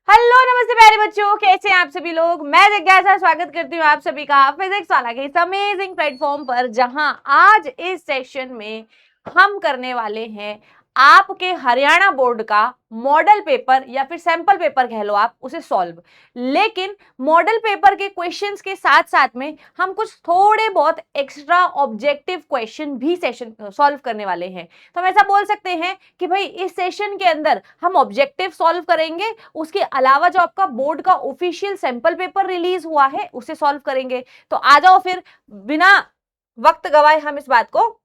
Hello नमस्ते प्यारे बच्चों, कैसे हैं आप सभी लोग। मैं जिज्ञासा स्वागत करती हूँ आप सभी का फिजिक्स वाला के इस अमेजिंग प्लेटफॉर्म पर, जहां आज इस सेशन में हम करने वाले हैं आपके हरियाणा बोर्ड का मॉडल पेपर या फिर सैंपल पेपर कह लो आप उसे सॉल्व। लेकिन मॉडल पेपर के क्वेश्चंस के साथ साथ में हम कुछ थोड़े बहुत एक्स्ट्रा ऑब्जेक्टिव क्वेश्चन भी सेशन सॉल्व करने वाले हैं। तो हम ऐसा बोल सकते हैं कि भाई इस सेशन के अंदर हम ऑब्जेक्टिव सॉल्व करेंगे, उसके अलावा जो आपका बोर्ड का ऑफिशियल सैंपल पेपर रिलीज हुआ है उसे सॉल्व करेंगे। तो आ जाओ फिर बिना वक्त गवाए हम इस बात को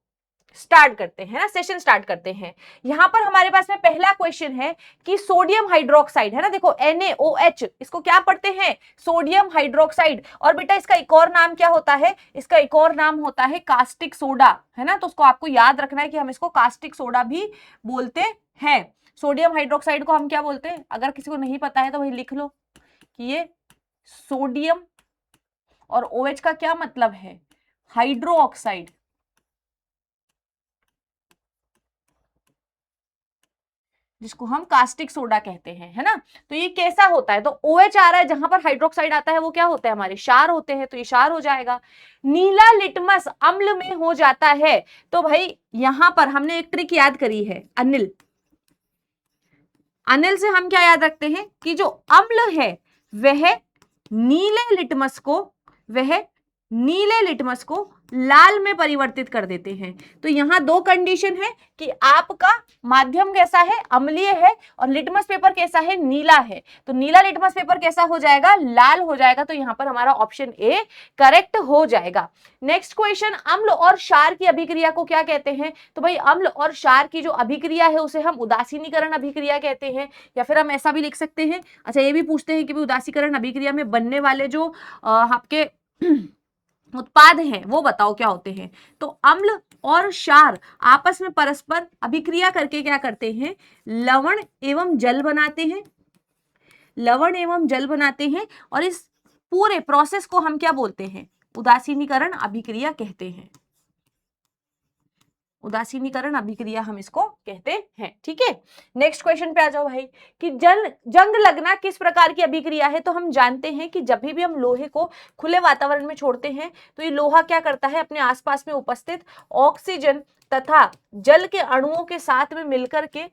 स्टार्ट करते हैं ना, सेशन स्टार्ट करते हैं। यहां पर हमारे पास में पहला क्वेश्चन है कि सोडियम हाइड्रोक्साइड है ना, देखो NaOH, इसको क्या पढ़ते हैं, सोडियम हाइड्रोक्साइड। और बेटा इसका एक और नाम क्या होता है, इसका एक और नाम होता है कास्टिक सोडा, है ना। तो उसको आपको याद रखना है कि हम इसको कास्टिक सोडा भी बोलते हैं। सोडियम हाइड्रोक्साइड को हम क्या बोलते हैं, अगर किसी को नहीं पता है तो वही लिख लो कि ये सोडियम और OH का क्या मतलब है, हाइड्रो ऑक्साइड, जिसको हम कास्टिक सोडा कहते हैं, है ना। तो ये कैसा होता है, तो OH आ रहा है, जहां पर हाइड्रोक्साइड आता है वो क्या होते हैं, हमारे क्षार होते हैं, तो ये क्षार हो जाएगा। नीला लिटमस अम्ल में हो जाता है, तो भाई यहां पर हमने एक ट्रिक याद करी है, अनिल। अनिल से हम क्या याद रखते हैं कि जो अम्ल है वह नीले लिटमस को वह नीले लिटमस को लाल में परिवर्तित कर देते हैं। तो यहां दो कंडीशन है कि आपका माध्यम कैसा है, अम्लीय है, और लिटमस पेपर कैसा है, नीला है। तो नीला लिटमस पेपर कैसा हो जाएगा, लाल हो जाएगा। तो यहां पर हमारा ऑप्शन ए करेक्ट हो जाएगा। नेक्स्ट क्वेश्चन, अम्ल और क्षार की अभिक्रिया को क्या कहते हैं। तो भाई अम्ल और क्षार की जो अभिक्रिया है उसे हम उदासीनीकरण अभिक्रिया कहते हैं, या फिर हम ऐसा भी लिख सकते हैं। अच्छा, ये भी पूछते हैं कि उदासीकरण अभिक्रिया में बनने वाले जो आपके उत्पाद हैं वो बताओ क्या होते हैं। तो अम्ल और क्षार आपस में परस्पर अभिक्रिया करके क्या करते हैं, लवण एवं जल बनाते हैं, लवण एवं जल बनाते हैं। और इस पूरे प्रोसेस को हम क्या बोलते हैं, उदासीनीकरण अभिक्रिया कहते हैं। उदासीनीकरण अभिक्रिया हम इसको कहते हैं, ठीक है। नेक्स्ट क्वेश्चन पे आ जाओ भाई कि जंग लगना किस प्रकार की अभिक्रिया है। तो हम जानते हैं कि जब भी हम लोहे को खुले वातावरण में छोड़ते हैं तो ये लोहा क्या करता है, अपने आसपास में उपस्थित ऑक्सीजन तथा जल के अणुओं के साथ में मिलकर के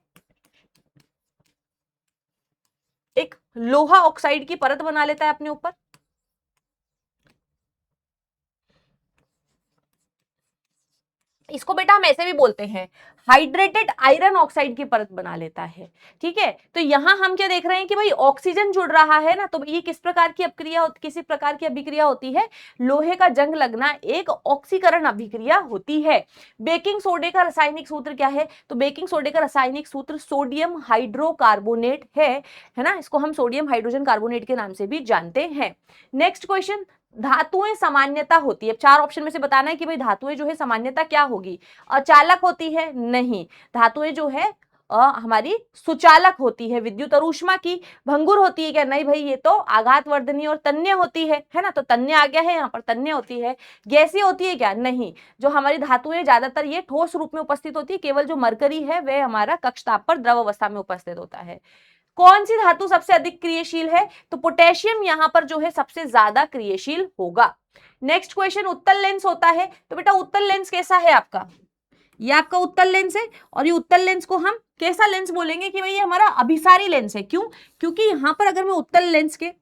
एक लोहा ऑक्साइड की परत बना लेता है अपने ऊपर। इसको बेटा हम ऐसे भी बोलते हैं, हाइड्रेटेड आयरन ऑक्साइड की परत बना लेता है, ठीक है। तो यहां हम क्या देख रहे हैं कि भाई ऑक्सीजन जुड़ रहा है ना, तो ये किस प्रकार की अभिक्रिया, किसी प्रकार की अभिक्रिया होती है, लोहे का जंग लगना एक ऑक्सीकरण अभिक्रिया होती है। बेकिंग सोडे का रासायनिक सूत्र क्या है, तो बेकिंग सोडे का रासायनिक सूत्र सोडियम हाइड्रोकार्बोनेट है ना, इसको हम सोडियम हाइड्रोजन कार्बोनेट के नाम से भी जानते हैं। नेक्स्ट क्वेश्चन, धातुएं सामान्यता होती है, चार ऑप्शन में से बताना है कि भाई धातुएं जो है सामान्यता क्या होगी, अचालक होती है, नहीं। धातुएं जो है हमारी सुचालक होती है, विद्युत और ऊष्मा की। भंगुर होती है क्या, नहीं भाई ये तो आघातवर्धनी और तन्य होती है ना, तो तन्य आ गया है यहाँ पर, तन्य होती है। गैसीय होती है क्या, नहीं। जो हमारी धातुएं ज्यादातर ये ठोस रूप में उपस्थित होती है, केवल जो मरकरी है वह हमारा कक्षताप पर द्रव अवस्था में उपस्थित होता है। कौन सी धातु सबसे अधिक क्रियाशील है, तो पोटेशियम यहां पर जो है सबसे ज्यादा क्रियाशील होगा। नेक्स्ट क्वेश्चन, उत्तल लेंस होता है, तो बेटा उत्तल लेंस कैसा है आपका, ये आपका उत्तल लेंस है। और ये उत्तल लेंस को हम कैसा लेंस बोलेंगे कि भाई ये हमारा अभिसारी लेंस है। क्यों, क्योंकि यहां पर अगर मैं उत्तल लेंस के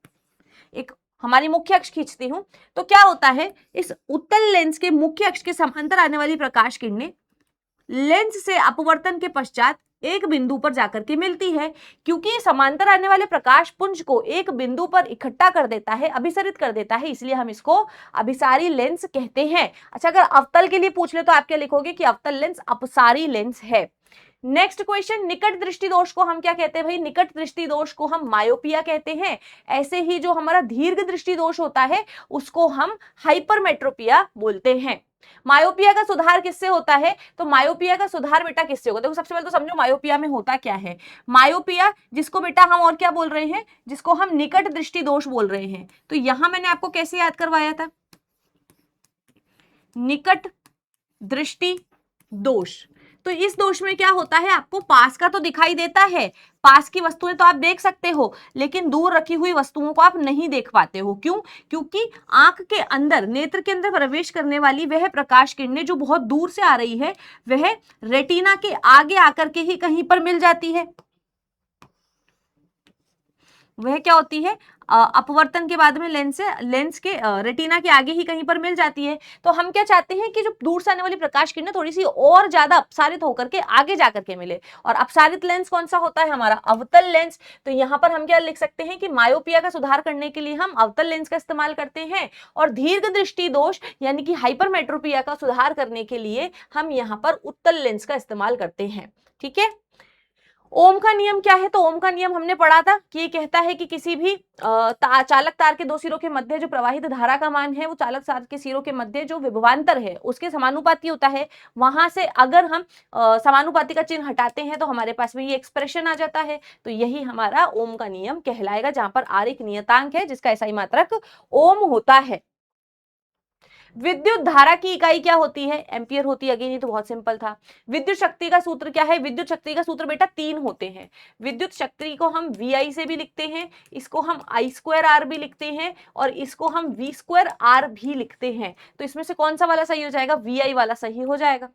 एक हमारी मुख्य अक्ष खींचती हूं तो क्या होता है, इस उत्तल लेंस के मुख्य अक्ष के समांतर आने वाली प्रकाश किरणें लेंस से अपवर्तन के पश्चात एक बिंदु पर जाकर के मिलती है। क्योंकि ये समांतर आने वाले प्रकाश पुंज को एक बिंदु पर इकट्ठा कर देता है, अभिसरित कर देता है, इसलिए हम इसको अभिसारी लेंस कहते हैं। अच्छा, अगर अवतल के लिए पूछ ले तो आप क्या लिखोगे कि अवतल लेंस अपसारी लेंस है। नेक्स्ट क्वेश्चन, निकट दृष्टि दोष को हम क्या कहते हैं भाई, निकट दृष्टि दोष को हम मायोपिया कहते हैं। ऐसे ही जो हमारा दीर्घ दृष्टि दोष होता है उसको हम हाइपरमेट्रोपिया बोलते हैं। मायोपिया का सुधार किससे होता है, तो मायोपिया का सुधार बेटा किससे होगा, देखो सबसे पहले तो समझो मायोपिया में होता क्या है। मायोपिया जिसको बेटा हम और क्या बोल रहे हैं, जिसको हम निकट दृष्टि दोष बोल रहे हैं। तो यहां मैंने आपको कैसे याद करवाया था, निकट दृष्टि दोष। तो इस दोष में क्या होता है, आपको पास का तो दिखाई देता है, पास की वस्तुएं तो आप देख सकते हो, लेकिन दूर रखी हुई वस्तुओं को आप नहीं देख पाते हो। क्यों? क्योंकि आंख के अंदर, नेत्र के अंदर प्रवेश करने वाली वह प्रकाश किरणें जो बहुत दूर से आ रही है, वह रेटिना के आगे आकर के ही कहीं पर मिल जाती है। वह क्या होती है, अपवर्तन के बाद में लेंस के रेटिना के आगे ही कहीं पर मिल जाती है। तो हम क्या चाहते हैं कि जो दूर से आने वाली प्रकाश किरणें थोड़ी सी और ज्यादा अपसारित होकर के आगे जाकर के मिले, और अपसारित लेंस कौन सा होता है, हमारा अवतल लेंस। तो यहाँ पर हम क्या लिख सकते हैं कि मायोपिया का सुधार करने के लिए हम अवतल लेंस का इस्तेमाल करते हैं, और दीर्घ दृष्टि दोष यानी कि हाइपरमेट्रोपिया का सुधार करने के लिए हम यहाँ पर उत्तल लेंस का इस्तेमाल करते हैं। ठीक है। ओम का नियम क्या है, तो ओम का नियम हमने पढ़ा था कि ये कहता है कि किसी भी चालक तार के दो सिरों के मध्य जो प्रवाहित धारा का मान है वो चालक तार के सिरों के मध्य जो विभवांतर है उसके समानुपाती होता है। वहां से अगर हम समानुपाती का चिन्ह हटाते हैं तो हमारे पास में ये एक्सप्रेशन आ जाता है। तो यही हमारा ओम का नियम कहलाएगा, जहां पर आर एक नियतांक है जिसका एसआई मात्रक ओम होता है। विद्युत धारा की इकाई क्या होती है, एम्पियर होती है। अगेन ये तो बहुत सिंपल था। विद्युत शक्ति का सूत्र क्या है, विद्युत शक्ति का सूत्र बेटा 3 होते हैं। विद्युत शक्ति को हम VI से भी लिखते हैं, इसको हम I²R भी लिखते हैं, और इसको हम V²R भी लिखते हैं। तो इसमें से कौन सा वाला सही हो जाएगा, VI वाला सही हो जाएगा,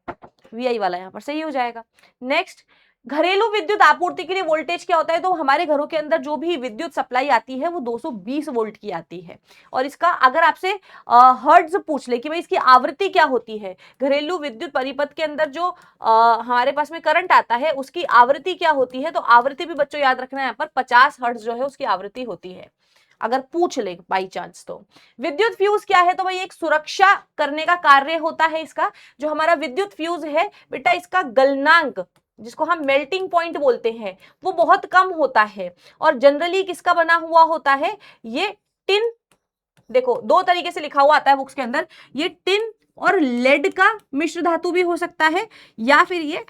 VI वाला यहाँ पर सही हो जाएगा। नेक्स्ट, घरेलू विद्युत आपूर्ति के लिए वोल्टेज क्या होता है, तो हमारे घरों के अंदर जो भी विद्युत सप्लाई आती है वो 220 वोल्ट की आती है। और इसका अगर आपसे हर्ट्ज पूछ ले कि भाई इसकी आवृत्ति क्या होती है, घरेलू विद्युत परिपथ के अंदर जो हमारे पास में करंट आता है उसकी आवृत्ति क्या होती है, तो आवृत्ति भी बच्चों याद रखना है, यहाँ पर 50 हर्ट्ज जो है उसकी आवृत्ति होती है, अगर पूछ ले बाई चांस तो। विद्युत फ्यूज क्या है, तो भाई एक सुरक्षा करने का कार्य होता है इसका। जो हमारा विद्युत फ्यूज है बेटा, इसका गलनांक जिसको हम मेल्टिंग पॉइंट बोलते हैं वो बहुत कम होता है, और जनरली किसका बना हुआ होता है, ये टिन, देखो 2 तरीके से लिखा हुआ आता है बुक्स के अंदर, ये टिन और लेड का मिश्र धातु भी हो सकता है, या फिर ये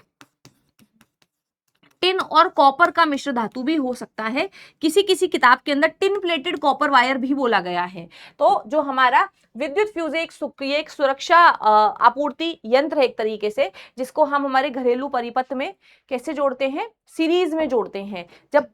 टिन और कॉपर का मिश्र धातु भी हो सकता है। किसी किसी किताब के अंदर टिन प्लेटेड कॉपर वायर भी बोला गया है। तो जो हमारा विद्युत फ्यूज एक सुरक्षा आपूर्ति यंत्र है एक तरीके से, जिसको हम हमारे घरेलू परिपथ में कैसे जोड़ते हैं, सीरीज में जोड़ते हैं। जब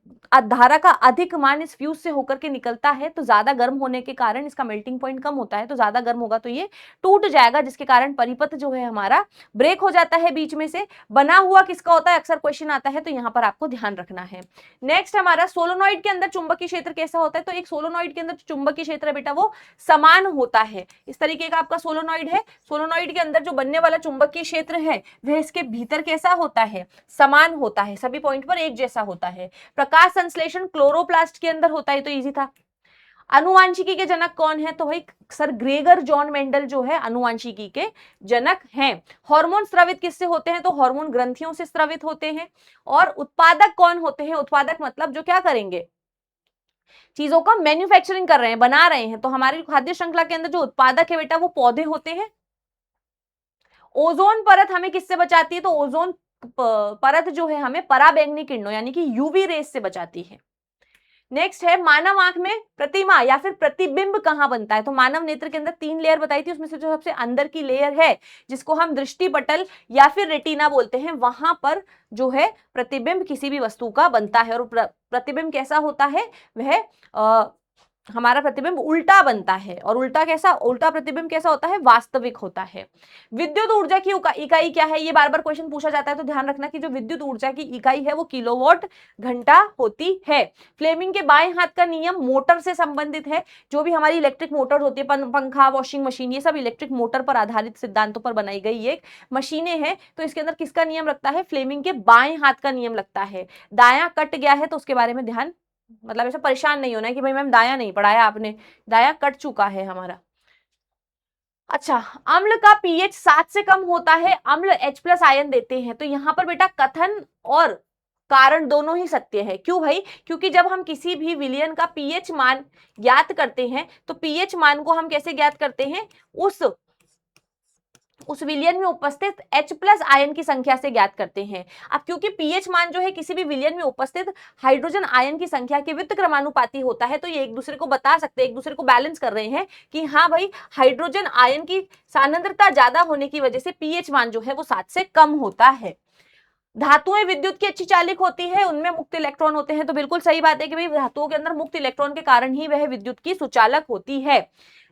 धारा का अधिक मान इस फ्यूज से होकर के निकलता है तो ज्यादा गर्म होने के कारण इसका मेल्टिंग पॉइंट कम होता है, तो ज्यादा गर्म होगा तो ये टूट जाएगा, जिसके कारण परिपथ जो है हमारा ब्रेक हो जाता है बीच में से। बना हुआ किसका होता है, अक्सर क्वेश्चन आता है, तो यहाँ पर आपको ध्यान रखना है। नेक्स्ट हमारा सोलोनॉइड के अंदर चुंबकीय क्षेत्र कैसा होता है, तो एक सोलोनॉइड के अंदर चुंबकीय क्षेत्र है बेटा वो समान होता है। इस तरीके का आपका सोलोनॉइड है। सोलोनॉइड के अंदर जो बनने वाला चुंबकीय क्षेत्र है वह इसके भीतर कैसा होता है, समान होता है, सभी पॉइंट पर एक जैसा होता है। प्रकाश संश्लेषण क्लोरोप्लास्ट के अंदर होता है, तो इजी था। अनुवांशिकी के जनक कौन है, तो भाई सर ग्रेगर जॉन मेंडल जो है अनुवांशिकी के जनक हैं। हार्मोन स्रावित किससे होते हैं, तो हार्मोन ग्रंथियों से स्रावित होते हैं। और उत्पादक कौन होते हैं, उत्पादक मतलब जो क्या करेंगे, चीजों का मैन्युफैक्चरिंग कर रहे हैं, बना रहे हैं। तो हमारी खाद्य श्रृंखला के अंदर जो उत्पादक है बेटा वो पौधे होते हैं। ओजोन परत हमें किससे बचाती है, तो ओजोन परत जो है हमें पराबैंगनी किरणों यानी कि यूवी रेस से बचाती है। नेक्स्ट है मानव आंख में प्रतिमा या फिर प्रतिबिंब कहां बनता है, तो मानव नेत्र के अंदर 3 लेयर बताई थी, उसमें से जो सबसे अंदर की लेयर है जिसको हम दृष्टि पटल या फिर रेटिना बोलते हैं, वहां पर जो है प्रतिबिंब किसी भी वस्तु का बनता है। और प्रतिबिंब कैसा होता है, वह हमारा प्रतिबिंब उल्टा बनता है। और उल्टा कैसा, उल्टा प्रतिबिंब कैसा होता है, वास्तविक होता है। विद्युत ऊर्जा की इकाई क्या है, ये बार बार क्वेश्चन पूछा जाता है, तो ध्यान रखना कि जो विद्युत ऊर्जा की इकाई है वो किलोवाट घंटा होती है। फ्लेमिंग के बाएं हाथ का नियम मोटर से संबंधित है। जो भी हमारी इलेक्ट्रिक मोटर होती है, पंखा, वॉशिंग मशीन, ये सब इलेक्ट्रिक मोटर पर आधारित सिद्धांतों पर बनाई गई एक मशीनें हैं। तो इसके अंदर किसका नियम लगता है, फ्लेमिंग के बाएं हाथ का नियम लगता है। दायां कट गया है तो उसके बारे में ध्यान, मतलब ऐसा परेशान नहीं होना है कि भाई मैम दाया नहीं पढ़ाया आपने, दाया कट चुका है हमारा। अच्छा, अम्ल का पीएच 7 से कम होता है, अम्ल H+ आयन देते हैं। तो यहाँ पर बेटा कथन और कारण दोनों ही सत्य है। क्यों भाई, क्योंकि जब हम किसी भी विलयन का पीएच मान ज्ञात करते हैं तो पीएच मान को हम कैसे ज्ञात करते हैं, उस उस विलयन में उपस्थित H+ आयन की संख्या से ज्ञात करते हैं। अब क्योंकि pH मान जो है किसी भी विलयन में उपस्थित हाइड्रोजन आयन की संख्या के व्युत्क्रमानुपाती होता है, तो ये एक दूसरे को बता सकते हैं, एक दूसरे को बैलेंस कर रहे हैं कि हाँ भाई हाइड्रोजन आयन की सांद्रता ज्यादा होने की वजह से pH मान जो है वो 7 से कम होता है। धातुएं विद्युत की अच्छी चालक होती है, उनमें मुक्त इलेक्ट्रॉन होते हैं, तो बिल्कुल सही बात है कि भाई धातुओं के अंदर मुक्त इलेक्ट्रॉन के कारण ही वह विद्युत की सुचालक होती है।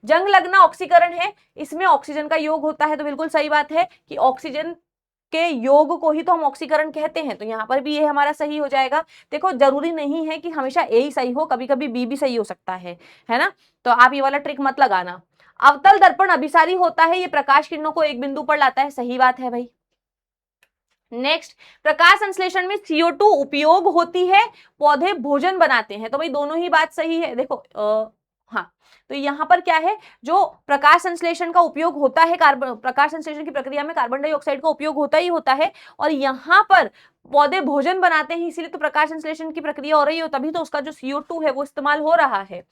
जंग लगना ऑक्सीकरण है, इसमें ऑक्सीजन का योग होता है, तो बिल्कुल सही बात है कि ऑक्सीजन के योग को ही तो हम ऑक्सीकरण कहते हैं, तो यहाँ पर भी ये हमारा सही हो जाएगा। देखो जरूरी नहीं है कि हमेशा ए ही सही हो, कभी कभी बी भी सही हो सकता है ना, तो आप ये वाला ट्रिक मत लगाना। अवतल दर्पण अभिसारी होता है, ये प्रकाश किरणों को एक बिंदु पर लाता है, सही बात है भाई। नेक्स्ट, प्रकाश संश्लेषण में CO2 उपयोग होती है, पौधे भोजन बनाते हैं, तो भाई दोनों ही बात सही है। देखो हाँ, तो यहाँ पर क्या है, जो प्रकाश संश्लेषण का उपयोग होता है, प्रकाश संश्लेषण की प्रक्रिया में कार्बन डाइऑक्साइड का उपयोग होता ही होता है, और यहाँ पर पौधे भोजन बनाते हैं, इसीलिए तो प्रकाश संश्लेषण की प्रक्रिया हो रही हो, तभी तो उसका जो CO2 है वो इस्तेमाल हो रहा है।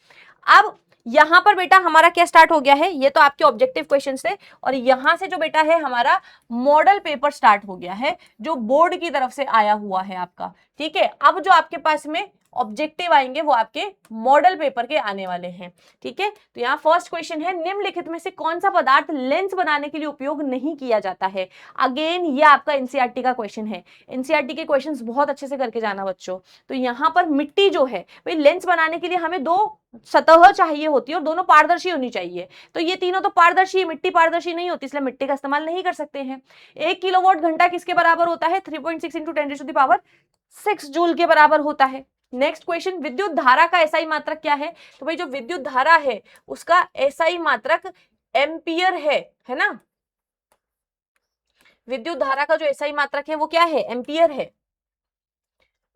अब यहां पर बेटा हमारा क्या स्टार्ट हो गया है, ये तो आपके ऑब्जेक्टिव क्वेश्चन थे, और यहां से जो बेटा है हमारा मॉडल पेपर स्टार्ट हो गया है, जो बोर्ड की तरफ से आया हुआ है आपका। ठीक है, अब जो आपके पास में ऑब्जेक्टिव आएंगे वो आपके मॉडल पेपर के आने वाले हैं। ठीक है, तो यहाँ फर्स्ट क्वेश्चन है, निम्नलिखित में से कौन सा पदार्थ लेंस बनाने के लिए उपयोग नहीं किया जाता है। अगेन ये आपका एनसीईआरटी का क्वेश्चन है, एनसीईआरटी के क्वेश्चंस बहुत अच्छे से करके जाना बच्चों। तो यहाँ पर मिट्टी जो है भाई, लेंस बनाने के लिए हमें दो सतह चाहिए होती है और दोनों पारदर्शी होनी चाहिए, तो ये तीनों तो पारदर्शी है, मिट्टी पारदर्शी नहीं होती, इसलिए मिट्टी का इस्तेमाल नहीं कर सकते हैं। 1 किलोवाट घंटा किसके बराबर होता है, 3.6 × 10⁻⁶ जूल के बराबर होता है। नेक्स्ट क्वेश्चन, विद्युत धारा का एसआई मात्रक क्या है, तो भाई जो विद्युत धारा है उसका एसआई मात्रक एम्पियर है ना, विद्युत धारा का जो एसआई मात्रक है वो क्या है, एम्पियर है।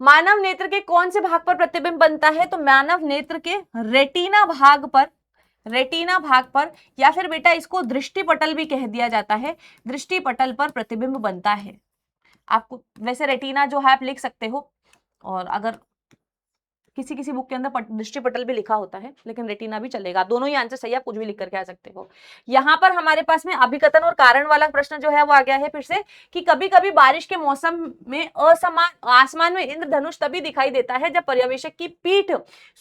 मानव नेत्र के कौन से भाग पर प्रतिबिंब बनता है, तो मानव नेत्र के रेटिना भाग पर, या फिर बेटा इसको दृष्टिपटल भी कह दिया जाता है, दृष्टिपटल पर प्रतिबिंब बनता है। आपको वैसे रेटिना जो है आप लिख सकते हो, और अगर किसी किसी बुक के अंदर दृष्टिपटल भी लिखा होता है, लेकिन रेटिना भी चलेगा, दोनों ही आंसर सही, आप कुछ भी लिख करके आ सकते हो। यहाँ पर हमारे पास में अभिकथन और कारण वाला प्रश्न जो है वो आ गया है फिर से, कि कभी कभी बारिश के मौसम में असमान आसमान में इंद्रधनुष तभी दिखाई देता है जब पर्यवेक्षक की पीठ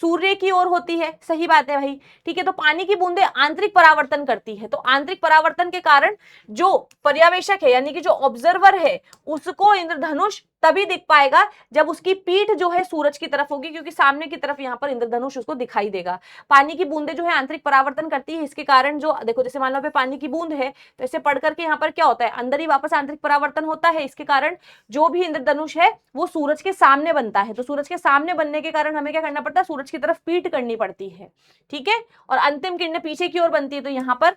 सूर्य की ओर होती है, सही बात है भाई। ठीक है, तो पानी की बूंदे आंतरिक परावर्तन करती है, तो आंतरिक परावर्तन के कारण जो पर्यवेक्षक है यानी कि जो ऑब्जर्वर है उसको इंद्रधनुष तभी दिख पाएगा जब उसकी पीठ जो है सूरज की तरफ होगी, क्योंकि सामने की तरफ यहाँ पर इंद्रधनुष उसको दिखाई देगा। पानी की बूंदे जो है आंतरिक परावर्तन करती है, इसके कारण जो देखो जैसे मान लो पे पानी की बूंद है, तो इसे पढ़ करके यहाँ पर क्या होता है, अंदर ही वापस आंतरिक परावर्तन होता है, इसके कारण जो भी इंद्रधनुष है वो सूरज के सामने बनता है, तो सूरज के सामने बनने के कारण हमें क्या करना पड़ता है, सूरज की तरफ पीठ करनी पड़ती है। ठीक है, और अंतिम किरणें पीछे की ओर बनती है, तो यहाँ पर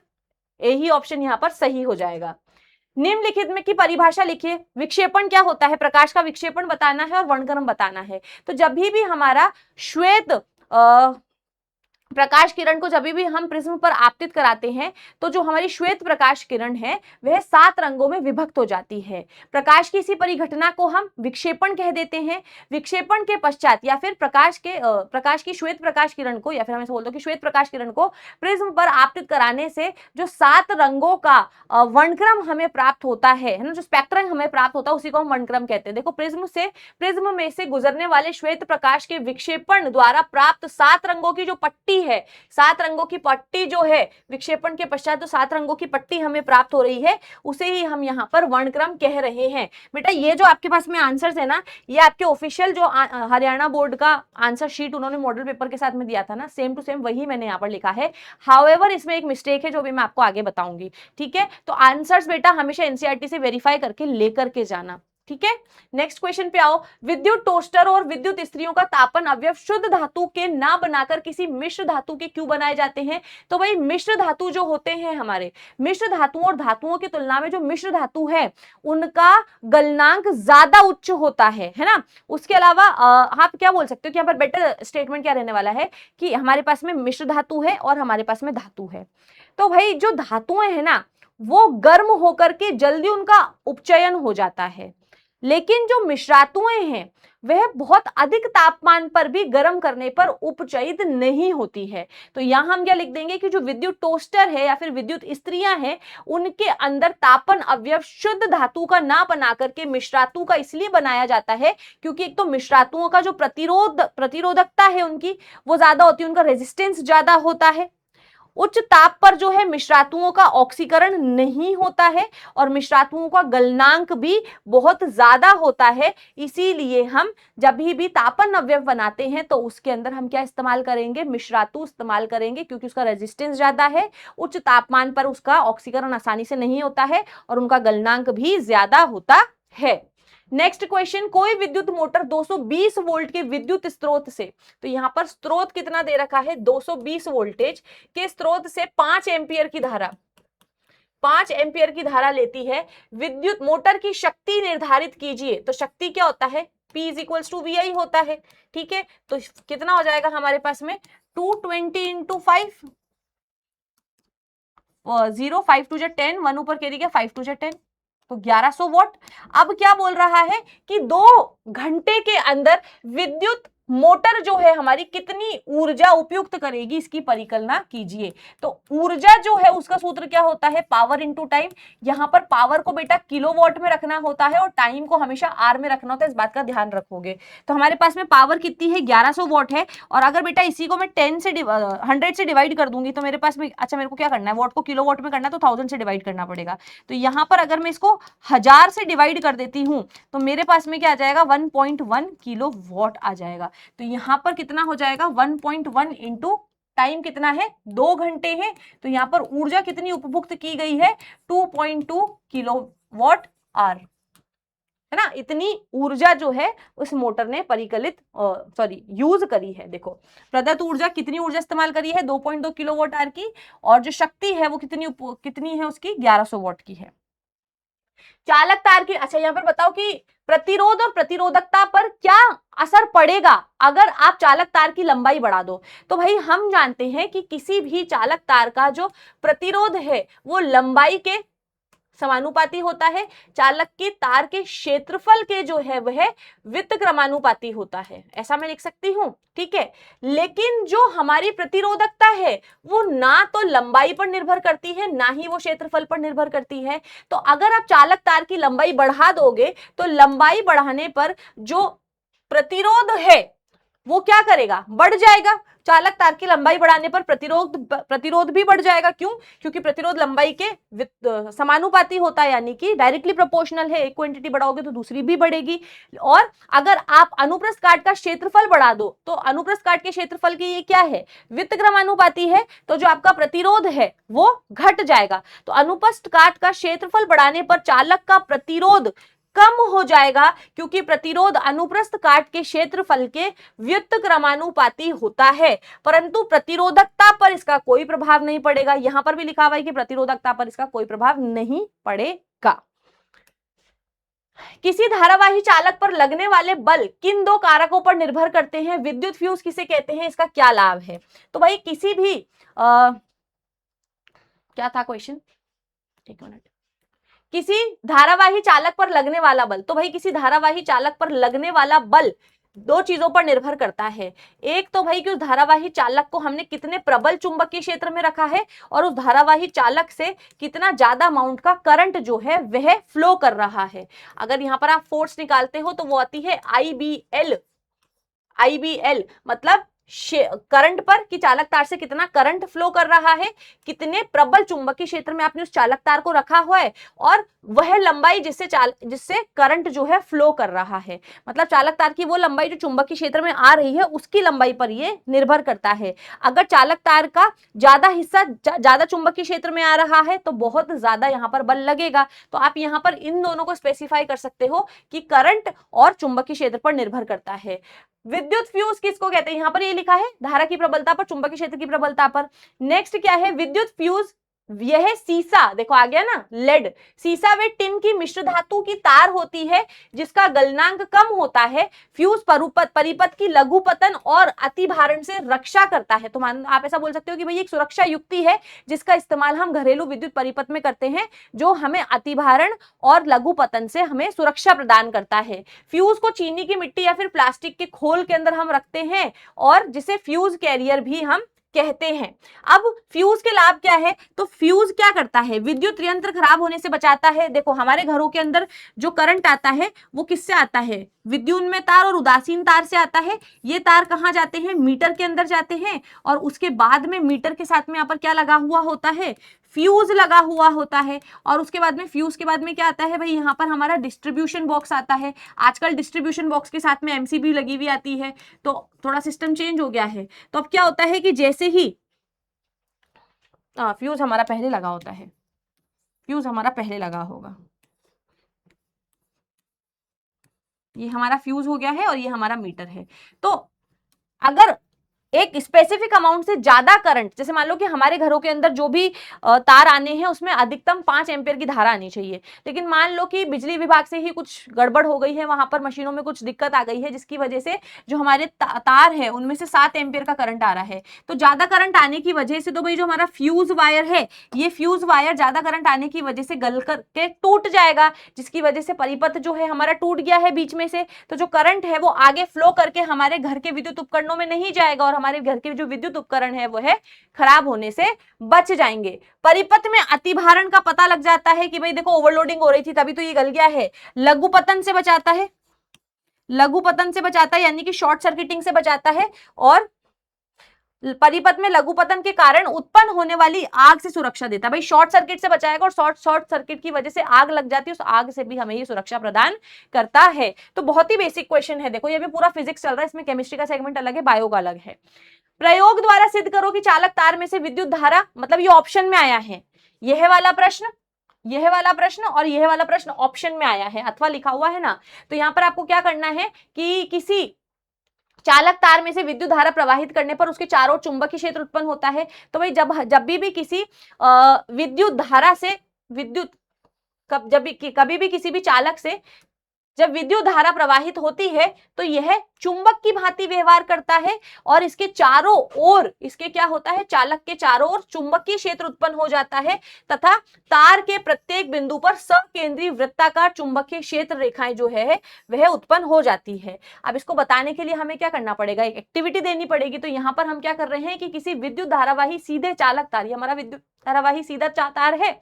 यही ऑप्शन यहाँ पर सही हो जाएगा। निम्नलिखित में की परिभाषा लिखिए, विक्षेपण क्या होता है, प्रकाश का विक्षेपण बताना है और वर्णक्रम बताना है। तो जब भी हमारा श्वेत प्रकाश किरण को जब भी हम प्रिज्म पर आपतित कराते हैं, तो जो हमारी श्वेत प्रकाश किरण है वह 7 रंगों में विभक्त हो जाती है। प्रकाश की इसी परिघटना को हम विक्षेपण कह देते हैं। विक्षेपण के पश्चात या फिर प्रकाश की श्वेत प्रकाश किरण को, या फिर हम ऐसे बोलते हैं कि श्वेत प्रकाश किरण को प्रिज्म पर आपतित कराने से जो 7 रंगों का वर्णक्रम हमें प्राप्त होता है ना, जो स्पेक्ट्रम हमें प्राप्त होता है उसी को हम वर्णक्रम कहते हैं। देखो प्रिज्म में से गुजरने वाले श्वेत प्रकाश के विक्षेपण द्वारा प्राप्त 7 रंगों की जो पट्टी है, 7 रंगों की पट्टी जो है विक्षेपण के पश्चात, तो 7 रंगों की पट्टी हमें प्राप्त हो रही है, उसे ही हम यहाँ पर वर्णक्रम कह रहे हैं। बेटा ये जो आपके पास में आंसर्स है ना, ये आपके ऑफिशियल जो हरियाणा बोर्ड का आंसर शीट उन्होंने मॉडल पेपर के साथ में दिया था ना, सेम टू सेम वही मैंने यहाँ पर लिखा है। हाउएवर इसमें एक मिस्टेक है जो भी मैं आपको आगे बताऊंगी। ठीक है, तो आंसर्स बेटा हमेशा एनसीईआरटी से वेरीफाई करके लेकर के जाना। ठीक है, नेक्स्ट क्वेश्चन पे आओ। विद्युत टोस्टर और विद्युत इस्त्रियों का तापन अवयव शुद्ध धातु के ना बनाकर किसी मिश्र धातु के क्यों बनाए जाते हैं, तो भाई मिश्र धातु जो होते हैं हमारे, मिश्र धातुओं और धातुओं की तुलना में जो मिश्र धातु है उनका गलनांक ज्यादा उच्च होता है ना। उसके अलावा आप क्या बोल सकते हो कि यहाँ पर बेटर स्टेटमेंट क्या रहने वाला है कि हमारे पास में मिश्र धातु है और हमारे पास में धातु है, तो भाई जो धातुएं है ना वो गर्म होकर के जल्दी उनका उपचयन हो जाता है। लेकिन जो मिश्रातुएं हैं वह बहुत अधिक तापमान पर भी गर्म करने पर उपचयित नहीं होती है। तो यहां हम क्या लिख देंगे कि जो विद्युत टोस्टर है या फिर विद्युत इस्त्रियां हैं उनके अंदर तापन अवयव शुद्ध धातु का ना बना करके मिश्रातु का इसलिए बनाया जाता है क्योंकि एक तो मिश्रातुओं का जो प्रतिरोधकता है उनकी वो ज्यादा होती है, उनका रेजिस्टेंस ज्यादा होता है। उच्च ताप पर जो है मिश्रातुओं का ऑक्सीकरण नहीं होता है और मिश्रातुओं का गलनांक भी बहुत ज्यादा होता है। इसीलिए हम जब भी तापन अवयव बनाते हैं तो उसके अंदर हम क्या इस्तेमाल करेंगे, मिश्रातु इस्तेमाल करेंगे, क्योंकि उसका रेजिस्टेंस ज्यादा है, उच्च तापमान पर उसका ऑक्सीकरण आसानी से नहीं होता है और उनका गलनांक भी ज्यादा होता है। नेक्स्ट क्वेश्चन, कोई विद्युत मोटर 220 वोल्ट के विद्युत स्रोत से, तो यहां पर स्रोत कितना दे रखा है, 220 वोल्टेज के स्रोत से 5 एम्पियर की धारा, 5 एम्पियर की धारा लेती है। विद्युत मोटर की शक्ति निर्धारित कीजिए। तो शक्ति क्या होता है, P is equals to VI होता है। ठीक है, तो कितना हो जाएगा हमारे पास में 220 इंटू 5, 0, 5 टू 10, 1 ऊपर कैरी गया, 5 टू 10, तो 1100 वॉट। अब क्या बोल रहा है कि 2 घंटे के अंदर विद्युत मोटर जो है हमारी कितनी ऊर्जा उपयुक्त करेगी, इसकी परिकल्पना कीजिए। तो ऊर्जा जो है उसका सूत्र क्या होता है, पावर इंटू टाइम। यहां पर पावर को बेटा किलोवाट में रखना होता है और टाइम को हमेशा आर में रखना होता है, इस बात का ध्यान रखोगे। तो हमारे पास में पावर कितनी है, 1100 वॉट है। और अगर बेटा इसी को मैं 100 से डिवाइड कर दूंगी तो मेरे पास में, अच्छा मेरे को क्या करना है, वॉट को किलोवाट में करना है तो 1000 से डिवाइड करना पड़ेगा। तो यहां पर अगर मैं इसको 1000 से डिवाइड कर देती हूं तो मेरे पास में क्या आ जाएगा, 1.1 किलो वॉट आ जाएगा। तो यहां पर कितना हो जाएगा, 1.1 इंटू टाइम कितना है, 2 घंटे है। तो यहां पर ऊर्जा कितनी उपभुक्त की गई है, 2.2 किलोवाट आवर, है ना। इतनी ऊर्जा जो है उस मोटर ने यूज करी है। देखो प्रदत्त ऊर्जा, कितनी ऊर्जा इस्तेमाल करी है, 2.2 किलोवाट आवर की, और जो शक्ति है वो कितनी है उसकी, 1100 वॉट की है। चालक तार की, अच्छा यहां पर बताओ कि प्रतिरोध और प्रतिरोधकता पर क्या असर पड़ेगा अगर आप चालक तार की लंबाई बढ़ा दो। तो भाई हम जानते हैं कि किसी भी चालक तार का जो प्रतिरोध है वो लंबाई के समानुपाती होता है, चालक की तार के क्षेत्रफल के जो है वह व्युत्क्रमानुपाती होता है, ऐसा मैं लिख सकती हूं। ठीक है, लेकिन जो हमारी प्रतिरोधकता है वो ना तो लंबाई पर निर्भर करती है ना ही वो क्षेत्रफल पर निर्भर करती है। तो अगर आप चालक तार की लंबाई बढ़ा दोगे तो लंबाई बढ़ाने पर जो प्रतिरोध है वो क्या करेगा, बढ़ जाएगा। चालक तार की लंबाई बढ़ाने पर प्रतिरोध भी बढ़ जाएगा। क्यों, क्योंकि प्रतिरोध लंबाई के समानुपाती होता है, यानी कि डायरेक्टली प्रोपोर्शनल है। एक क्वांटिटी बढ़ाओगे तो दूसरी भी बढ़ेगी। और अगर आप अनुप्रस्थ काट का क्षेत्रफल बढ़ा दो तो अनुप्रस्थ काट के क्षेत्रफल की ये क्या है, व्युत्क्रमानुपाती है, तो जो आपका प्रतिरोध है वो घट जाएगा। तो अनुप्रस्थ काट का क्षेत्रफल बढ़ाने पर चालक का प्रतिरोध कम हो जाएगा, क्योंकि प्रतिरोध अनुप्रस्थ काट के क्षेत्रफल के व्युत्क्रमानुपाती होता है, परंतु प्रतिरोधकता पर इसका कोई प्रभाव नहीं पड़ेगा। यहां पर भी लिखा हुआ है कि प्रतिरोधकता पर इसका कोई प्रभाव नहीं पड़ेगा। किसी धारावाही चालक पर लगने वाले बल किन 2 कारकों पर निर्भर करते हैं, विद्युत फ्यूज किसे कहते हैं, इसका क्या लाभ है। तो भाई किसी भी क्या था क्वेश्चन, एक मिनट, किसी धारावाही चालक पर लगने वाला बल, तो भाई किसी धारावाही चालक पर लगने वाला बल 2 चीजों पर निर्भर करता है। एक तो भाई कि उस धारावाही चालक को हमने कितने प्रबल चुंबकीय क्षेत्र में रखा है और उस धारावाही चालक से कितना ज्यादा अमाउंट का करंट जो है वह फ्लो कर रहा है। अगर यहां पर आप फोर्स निकालते हो तो वो आती है IBL मतलब करंट पर, कि चालक तार से कितना करंट फ्लो कर रहा है, कितने प्रबल चुंबकीय क्षेत्र में आपने उस चालक तार को रखा हुआ है, और वह लंबाई जिससे करंट जो है फ्लो कर रहा है। मतलब चालक तार की वो लंबाई जो चुंबकीय क्षेत्र में आ रही है उसकी लंबाई पर ये निर्भर करता है। अगर चालक तार का ज्यादा हिस्सा ज्यादा चुंबकीय क्षेत्र में आ रहा है तो बहुत ज्यादा यहाँ पर बल लगेगा। तो आप यहाँ पर इन दोनों को स्पेसिफाई कर सकते हो कि करंट और चुंबकीय क्षेत्र पर निर्भर करता है। विद्युत फ्यूज किसको कहते हैं, यहां पर ये लिखा है धारा की प्रबलता पर, चुंबकीय क्षेत्र की प्रबलता पर। नेक्स्ट क्या है, विद्युत फ्यूज यह सीसा, देखो आ गया ना, लेड, सीसा व टिन की मिश्र धातु की तार होती है जिसका गलनांक कम होता है। फ्यूज परिपथ की लघु पतन और अतिभारण से रक्षा करता है। तो मान आप ऐसा बोल सकते हो कि भाई एक सुरक्षा युक्ति है जिसका इस्तेमाल हम घरेलू विद्युत परिपथ में करते हैं, जो हमें अतिभारण और लघु पतन से हमें सुरक्षा प्रदान करता है। फ्यूज को चीनी की मिट्टी या फिर प्लास्टिक के खोल के अंदर हम रखते हैं और जिसे फ्यूज कैरियर भी हम कहते हैं। अब फ्यूज के लाभ क्या है, तो फ्यूज क्या करता है, विद्युत यंत्र खराब होने से बचाता है। देखो हमारे घरों के अंदर जो करंट आता है वो किससे आता है, विद्युन्मय तार और उदासीन तार से आता है। ये तार कहाँ जाते हैं, मीटर के अंदर जाते हैं और उसके बाद में मीटर के साथ में यहाँ पर क्या लगा हुआ होता है, फ्यूज लगा हुआ होता है। और उसके बाद में फ्यूज के बाद में क्या आता है भाई, यहाँ पर हमारा डिस्ट्रीब्यूशन बॉक्स आता है। आजकल डिस्ट्रीब्यूशन बॉक्स के साथ में एमसीबी लगी हुई आती है, तो थोड़ा सिस्टम चेंज हो गया है। तो अब क्या होता है कि जैसे ही फ्यूज हमारा पहले लगा होता है, फ्यूज हमारा पहले लगा होगा, ये हमारा फ्यूज हो गया है और ये हमारा मीटर है। तो अगर एक स्पेसिफिक अमाउंट से ज्यादा करंट, जैसे मान लो कि हमारे घरों के अंदर जो भी तार आने हैं उसमें अधिकतम 5 एम्पियर की धारा आनी चाहिए, लेकिन मान लो कि बिजली विभाग से ही कुछ गड़बड़ हो गई है, वहां पर मशीनों में कुछ दिक्कत आ गई है जिसकी वजह से जो हमारे तार है उनमें से 7 एम्पियर का करंट आ रहा है। तो ज्यादा करंट आने की वजह से तो भाई जो हमारा फ्यूज वायर है, ये फ्यूज वायर ज्यादा करंट आने की वजह से गल करके टूट जाएगा, जिसकी वजह से परिपथ जो है हमारा टूट गया है बीच में से। तो जो करंट है वो आगे फ्लो करके हमारे घर के विद्युत उपकरणों में नहीं जाएगा और हमारे घर के जो विद्युत उपकरण है वो है खराब होने से बच जाएंगे। परिपथ में अतिभारण का पता लग जाता है कि भाई देखो ओवरलोडिंग हो रही थी तभी तो ये गल गया है। लघु पतन से बचाता है, लघु पतन से बचाता है यानी कि शॉर्ट सर्किटिंग से बचाता है। और परिपथ में लघु पतन के कारण उत्पन्न होने वाली आग से सुरक्षा देता है। भाई शॉर्ट सर्किट से बचाएगा और शॉर्ट सर्किट की वजह से आग लग जाती है, उस आग से भी हमें ये सुरक्षा प्रदान करता है। तो बहुत ही बेसिक क्वेश्चन है। देखो ये भी पूरा फिजिक्स चल रहा है, इसमें केमिस्ट्री का सेगमेंट अलग है, बायो का अलग है। प्रयोग द्वारा सिद्ध करो कि चालक तार में से विद्युत धारा, मतलब ये ऑप्शन में आया है, यह वाला प्रश्न, यह वाला प्रश्न और यह वाला प्रश्न ऑप्शन में आया है, अथवा लिखा हुआ है ना। तो यहां पर आपको क्या करना है कि किसी चालक तार में से विद्युत धारा प्रवाहित करने पर उसके चारों ओर चुंबकीय क्षेत्र उत्पन्न होता है। तो भाई जब भी किसी विद्युत धारा से विद्युत कभी भी किसी भी चालक से जब विद्युत धारा प्रवाहित होती है तो यह चुंबक की भांति व्यवहार करता है और इसके चारों ओर, इसके क्या होता है, चालक के चारों ओर चुंबकीय क्षेत्र उत्पन्न हो जाता है तथा तार के प्रत्येक बिंदु पर सकेंद्रीय वृत्ताकार चुंबकीय क्षेत्र रेखाएं जो है वह उत्पन्न हो जाती है। अब इसको बताने के लिए हमें क्या करना पड़ेगा, एक एक्टिविटी देनी पड़ेगी। तो यहाँ पर हम क्या कर रहे हैं कि किसी विद्युत धारावाही सीधे चालक तार, हमारा विद्युत धारावाही सीधा तार है,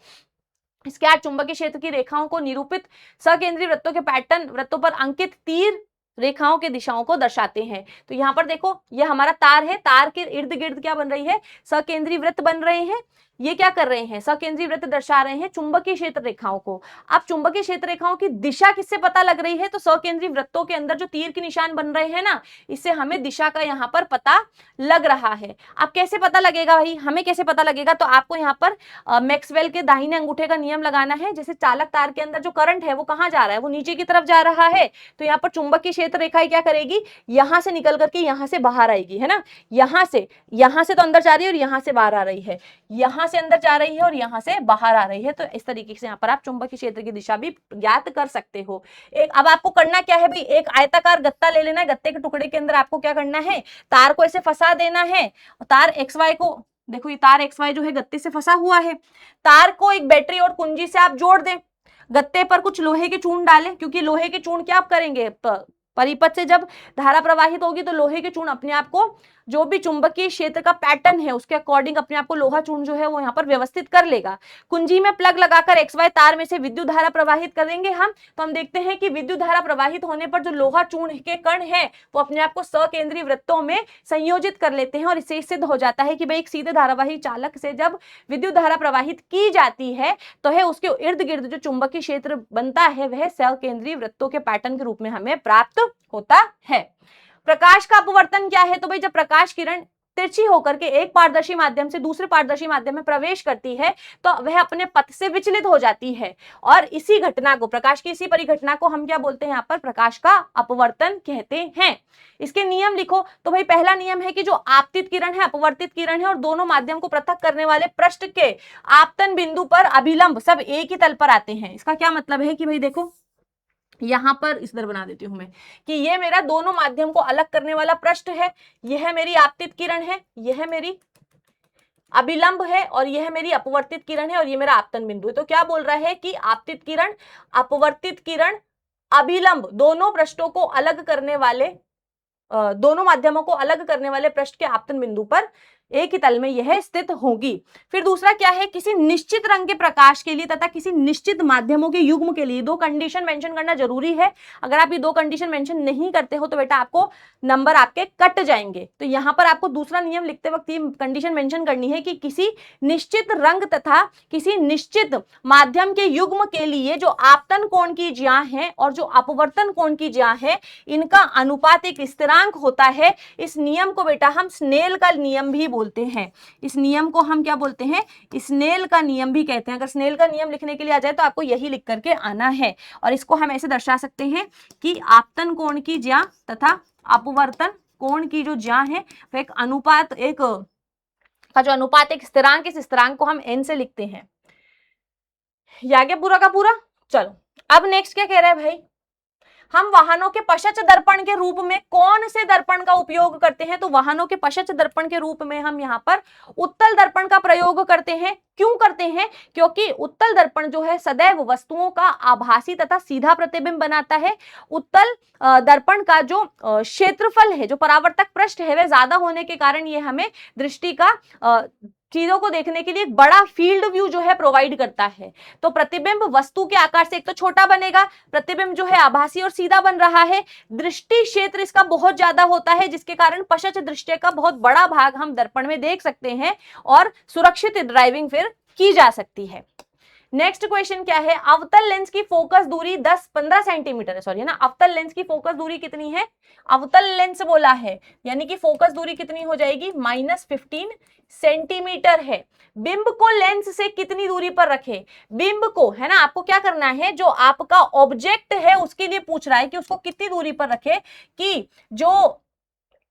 इसके आठ चुंबकीय क्षेत्र की रेखाओं को निरूपित सकेंद्रीय वृत्तों के पैटर्न, वृत्तों पर अंकित तीर रेखाओं के दिशाओं को दर्शाते हैं। तो यहाँ पर देखो ये हमारा तार है, तार के इर्द गिर्द क्या बन रही है, सकेंद्रीय वृत्त बन रहे हैं। ये क्या कर रहे हैं, सकेंद्रीय वृत्त दर्शा रहे हैं चुंबकीय क्षेत्र रेखाओं को। अब चुंबकीय क्षेत्र रेखाओं की दिशा किससे पता लग रही है, तो सकेंद्रीय वृत्तों के अंदर जो तीर के निशान बन रहे हैं ना, इससे हमें दिशा का यहाँ पर पता लग रहा है। अब कैसे पता लगेगा भाई, हमें कैसे पता लगेगा, तो आपको यहाँ पर मैक्सवेल के दाहिने अंगूठे का नियम लगाना है। जैसे चालक तार के अंदर जो करंट है वो कहाँ जा रहा है, वो नीचे की तरफ जा रहा है, तो यहाँ पर चुंबकीय क्षेत्र रेखाएं क्या करेगी, यहाँ से निकल करके यहाँ से बाहर आएगी, है ना। यहाँ से तो अंदर जा रही है और यहाँ से बाहर आ रही है, यहाँ से अंदर जा रही है और यहाँ से बाहर आ रही है। तो इस तरीके से यहाँ पर आप चुंबकीय क्षेत्र की दिशा भी ज्ञात कर सकते हो। अब आपको करना क्या है भाई, एक आयताकार गत्ता ले लेना है, गत्ते के टुकड़े के अंदर आपको क्या करना है, तार को ऐसे फंसा देना है। तार XY को, देखो ये तार XY जो है गत्ते से फंसा हुआ है, तार को एक बैटरी और कुंजी से आप जोड़ दें, गत्ते पर कुछ लोहे के चूर्ण डालें, क्योंकि लोहे के चूर्ण क्या आप करेंगे, परिपथ से जब धारा प्रवाहित होगी तो लोहे के चूर्ण अपने आप को जो भी चुंबकीय क्षेत्र का पैटर्न है उसके अकॉर्डिंग अपने आप को लोहा चूर्ण जो है वो यहाँ पर व्यवस्थित कर लेगा। कुंजी में प्लग लगाकर XY तार में से विद्युत धारा प्रवाहित करेंगे हम, तो हम देखते हैं कि विद्युत धारा प्रवाहित होने पर जो लोहा चूर्ण के कण है वो अपने आप को सकेंद्रीय वृत्तों में संयोजित कर लेते हैं और इससे सिद्ध हो जाता है कि भाई एक सीधे धारावाही चालक से जब विद्युत धारा प्रवाहित की जाती है तो है उसके इर्द गिर्द जो चुंबकीय क्षेत्र बनता है वह सकेंद्रीय वृत्तों के पैटर्न के रूप में हमें प्राप्त होता है। प्रकाश का अपवर्तन क्या है, तो भाई जब प्रकाश किरण तिरछी होकर के एक पारदर्शी माध्यम से दूसरे पारदर्शी माध्यम में प्रवेश करती है तो वह अपने पथ से विचलित हो जाती है, और इसी घटना को, प्रकाश की इसी परिघटना को हम क्या बोलते हैं, यहाँ पर प्रकाश का अपवर्तन कहते हैं। इसके नियम लिखो। तो भाई पहला नियम है कि जो आपतित किरण है, अपवर्तित किरण है और दोनों माध्यम को पृथक करने वाले पृष्ठ के आपतन बिंदु पर अभिलंब सब एक ही तल पर आते हैं। इसका क्या मतलब है कि भाई देखो, यहां पर इस तरह बना देती हूं मैं कि ये मेरा दोनों माध्यम को अलग करने वाला पृष्ठ है, यह मेरी आपतित किरण है, यह मेरी अभिलंब है और यह मेरी अपवर्तित किरण है और ये मेरा आपतन बिंदु है। तो क्या बोल रहा है कि आपतित किरण, अपवर्तित किरण, अभिलंब दोनों पृष्ठों को अलग करने वाले, दोनों माध्यमों को अलग करने वाले पृष्ठ के आपतन बिंदु पर एक ही तल में यह स्थित होगी। फिर दूसरा क्या है, किसी निश्चित रंग के प्रकाश के लिए तथा किसी निश्चित माध्यमों के युग्म के लिए दो कंडीशन मेंशन करना जरूरी है। अगर आप ये दो कंडीशन मेंशन नहीं करते हो तो बेटा आपको नंबर आपके कट जाएंगे। तो यहाँ पर आपको दूसरा नियम लिखते वक्त ये कंडीशन मेंशन करनी है कि किसी निश्चित रंग तथा किसी निश्चित माध्यम के युग्म के लिए जो आपतन कोण की ज्या है और जो अपवर्तन कोण की ज्या है, इनका अनुपात एक स्थिरांक होता है। इस नियम को बेटा हम स्नेल का नियम भी बोलते हैं। इस नियम को हम क्या बोलते हैं, स्नेल का नियम भी कहते हैं। अगर स्नेल का नियम लिखने के लिए आ जाए तो आपको यही लिख करके आना है, और इसको हम ऐसे दर्शा सकते हैं कि आपतन कोण की ज्या तथा अपवर्तन कोण की जो ज्या है वह एक अनुपात, एक का जो अनुपात एक स्थिरांक, इस स्थिरांक को हम n से लिखते हैं। या क्या पूरा का पूरा। चलो अब नेक्स्ट क्या कह रहा है भाई, हम वाहनों के पश्च दर्पण के रूप में कौन से दर्पण का उपयोग करते हैं। तो वाहनों के पश्च दर्पण के रूप में हम यहाँ पर उत्तल दर्पण का प्रयोग करते हैं। क्यों करते हैं, क्योंकि उत्तल दर्पण जो है सदैव वस्तुओं का आभासी तथा सीधा प्रतिबिंब बनाता है। उत्तल दर्पण का जो क्षेत्रफल है, जो परावर्तक पृष्ठ है, वह ज्यादा होने के कारण ये हमें दृष्टि का चीजों को देखने के लिए एक बड़ा फील्ड व्यू जो है प्रोवाइड करता है। तो प्रतिबिंब वस्तु के आकार से एक तो छोटा बनेगा, प्रतिबिंब जो है आभासी और सीधा बन रहा है, दृष्टि क्षेत्र इसका बहुत ज्यादा होता है, जिसके कारण पश्च दृष्टि का बहुत बड़ा भाग हम दर्पण में देख सकते हैं और सुरक्षित ड्राइविंग फिर की जा सकती है। नेक्स्ट क्वेश्चन क्या है, अवतल लेंस की फोकस दूरी 10-15 सेंटीमीटर है, सॉरी है ना। अवतल लेंस की फोकस दूरी कितनी है, अवतल लेंस बोला है, यानी कि फोकस दूरी कितनी हो जाएगी, -15 सेंटीमीटर है। बिंब को लेंस से कितनी दूरी पर रखे, बिंब को, है ना, आपको क्या करना है, जो आपका ऑब्जेक्ट है उसके लिए पूछ रहा है कि उसको कितनी दूरी पर रखे कि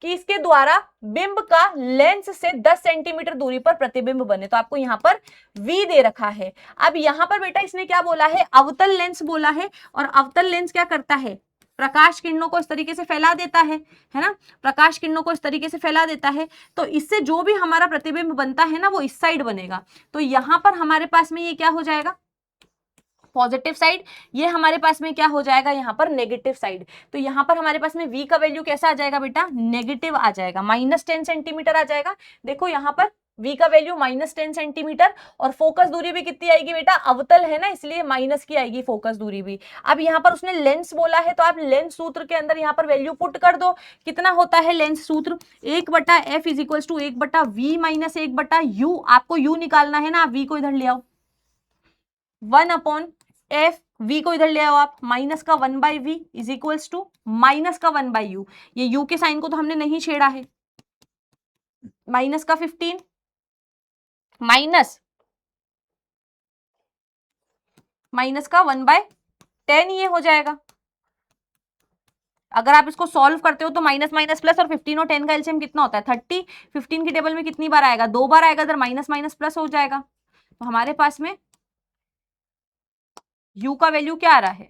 इसके द्वारा बिंब का लेंस से 10 सेंटीमीटर दूरी पर प्रतिबिंब बने। तो आपको यहाँ पर V दे रखा है। अब यहाँ पर बेटा इसने क्या बोला है, अवतल लेंस बोला है, और अवतल लेंस क्या करता है, प्रकाश किरणों को इस तरीके से फैला देता है ना, प्रकाश किरणों को इस तरीके से फैला देता है। तो इससे जो भी हमारा प्रतिबिंब बनता है ना वो इस साइड बनेगा। तो यहाँ पर हमारे पास में ये क्या हो जाएगा, पॉजिटिव साइड, ये हमारे पास में क्या हो जाएगा, यहाँ पर नेगेटिव साइड। तो यहाँ पर हमारे पास में V का वैल्यू कैसा आ जाएगा बेटा, नेगेटिव आ जाएगा, -10 सेंटीमीटर आ जाएगा। देखो यहाँ पर V का वैल्यू -10 सेंटीमीटर, और फोकस दूरी भी कितनी आएगी बेटा, अवतल है ना इसलिए माइनस की आएगी फोकस दूरी भी। अब यहाँ पर उसने लेंस बोला है तो आप लेंस सूत्र के अंदर यहाँ पर वैल्यू पुट कर दो। कितना होता है लेंस सूत्र, 1/f = 1/v - 1/u। आपको u निकालना है ना, आप v को इधर ले आओ, 1/f, v को इधर ले आओ आप, माइनस का 1/v = माइनस का 1/u। ये u के साइन को तो हमने नहीं छेड़ा है, माइनस का 15 माइनस का 1/10 ये हो जाएगा। अगर आप इसको सॉल्व करते हो तो माइनस माइनस प्लस, और 15 और 10 का एलसीएम कितना होता है 30। 15 की टेबल में कितनी बार आएगा, 2 बार आएगा, इधर माइनस माइनस प्लस हो जाएगा। तो हमारे पास में u का वैल्यू क्या आ रहा है,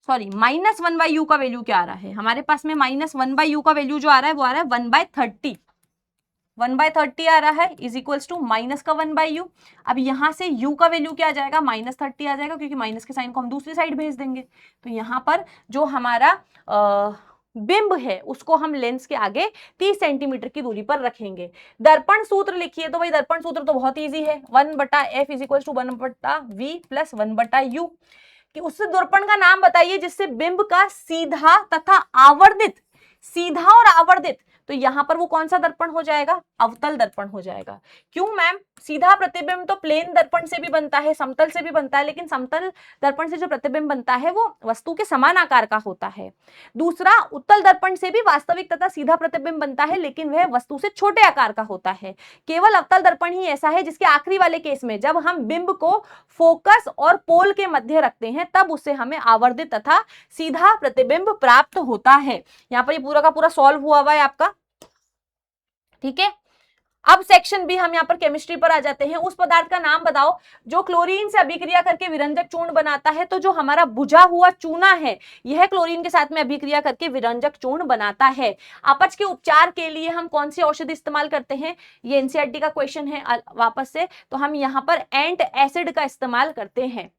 सॉरी -1/u का वैल्यू क्या आ रहा है, हमारे पास में -1/u का वैल्यू जो आ रहा है वो आ रहा है 1/30, 1/30 आ रहा है, = माइनस का 1/u। अब यहाँ से u का वैल्यू क्या आ जाएगा, -30 आ जाएगा, क्योंकि माइनस के साइन को हम दूसरी साइड भेज देंगे। तो यहाँ पर जो हमारा बिंब है उसको हम लेंस के आगे 30 सेंटीमीटर की दूरी पर रखेंगे। दर्पण सूत्र लिखिए। तो भाई दर्पण सूत्र तो बहुत इजी है, 1/f = 1/v + 1/u। कि उस दर्पण का नाम बताइए जिससे बिंब का सीधा तथा आवर्धित, सीधा और आवर्धित, तो तो यहाँ पर वो कौन सा दर्पण हो जाएगा, अवतल दर्पण हो जाएगा। क्यों मैम, सीधा प्रतिबिंब तो प्लेन दर्पण से भी बनता है, समतल से भी बनता है, लेकिन समतल दर्पण से जो प्रतिबिंब बनता है वो वस्तु के समान आकार का होता है। दूसरा, उत्तल दर्पण से भी वास्तविक तथा सीधा प्रतिबिंब बनता है, लेकिन वह वस्तु से छोटे आकार का होता है। केवल अवतल दर्पण ही ऐसा है जिसके आखिरी वाले केस में जब हम बिंब को फोकस और पोल के मध्य रखते हैं तब उससे हमें आवर्धित तथा सीधा प्रतिबिंब प्राप्त होता है। यहाँ पर ये पूरा का पूरा सॉल्व हुआ है आपका, ठीक है। अब सेक्शन बी, हम यहाँ पर केमिस्ट्री पर आ जाते हैं। उस पदार्थ का नाम बताओ जो क्लोरीन से अभिक्रिया करके विरंजक चूर्ण बनाता है। तो जो हमारा बुझा हुआ चूना है यह क्लोरीन के साथ में अभिक्रिया करके विरंजक चूर्ण बनाता है। अपच के उपचार के लिए हम कौन सी औषधि इस्तेमाल करते हैं, ये एनसीईआरटी का क्वेश्चन है वापस से, तो हम यहाँ पर एंट एसिड का इस्तेमाल करते हैं।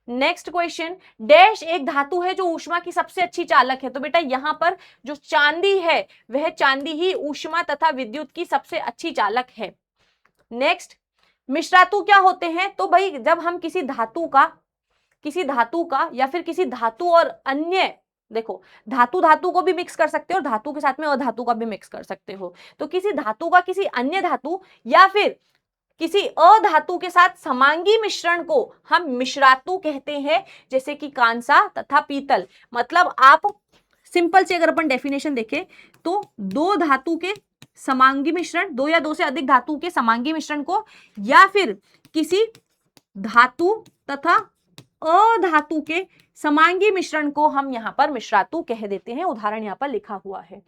नेक्स्ट क्वेश्चन, डैश एक धातु है जो ऊष्मा की सबसे अच्छी चालक है। तो बेटा यहाँ पर जो चांदी है वह चांदी ही ऊष्मा तथा विद्युत की सबसे अच्छी चालक है। नेक्स्ट, मिश्रातु क्या होते हैं। तो भाई जब हम किसी धातु का या फिर किसी धातु और अन्य, देखो धातु को भी मिक्स कर सकते हो और धातु के साथ में अधातु का भी मिक्स कर सकते हो। तो किसी धातु का किसी अन्य धातु या फिर किसी अधातु के साथ समांगी मिश्रण को हम मिश्रातु कहते हैं, जैसे कि कांसा तथा पीतल। मतलब आप सिंपल से अगर अपन डेफिनेशन देखें तो दो धातु के समांगी मिश्रण, दो या दो से अधिक धातु के समांगी मिश्रण को या फिर किसी धातु तथा अधातु के समांगी मिश्रण को हम यहाँ पर मिश्रातु कह देते हैं। उदाहरण यहाँ पर लिखा हुआ है।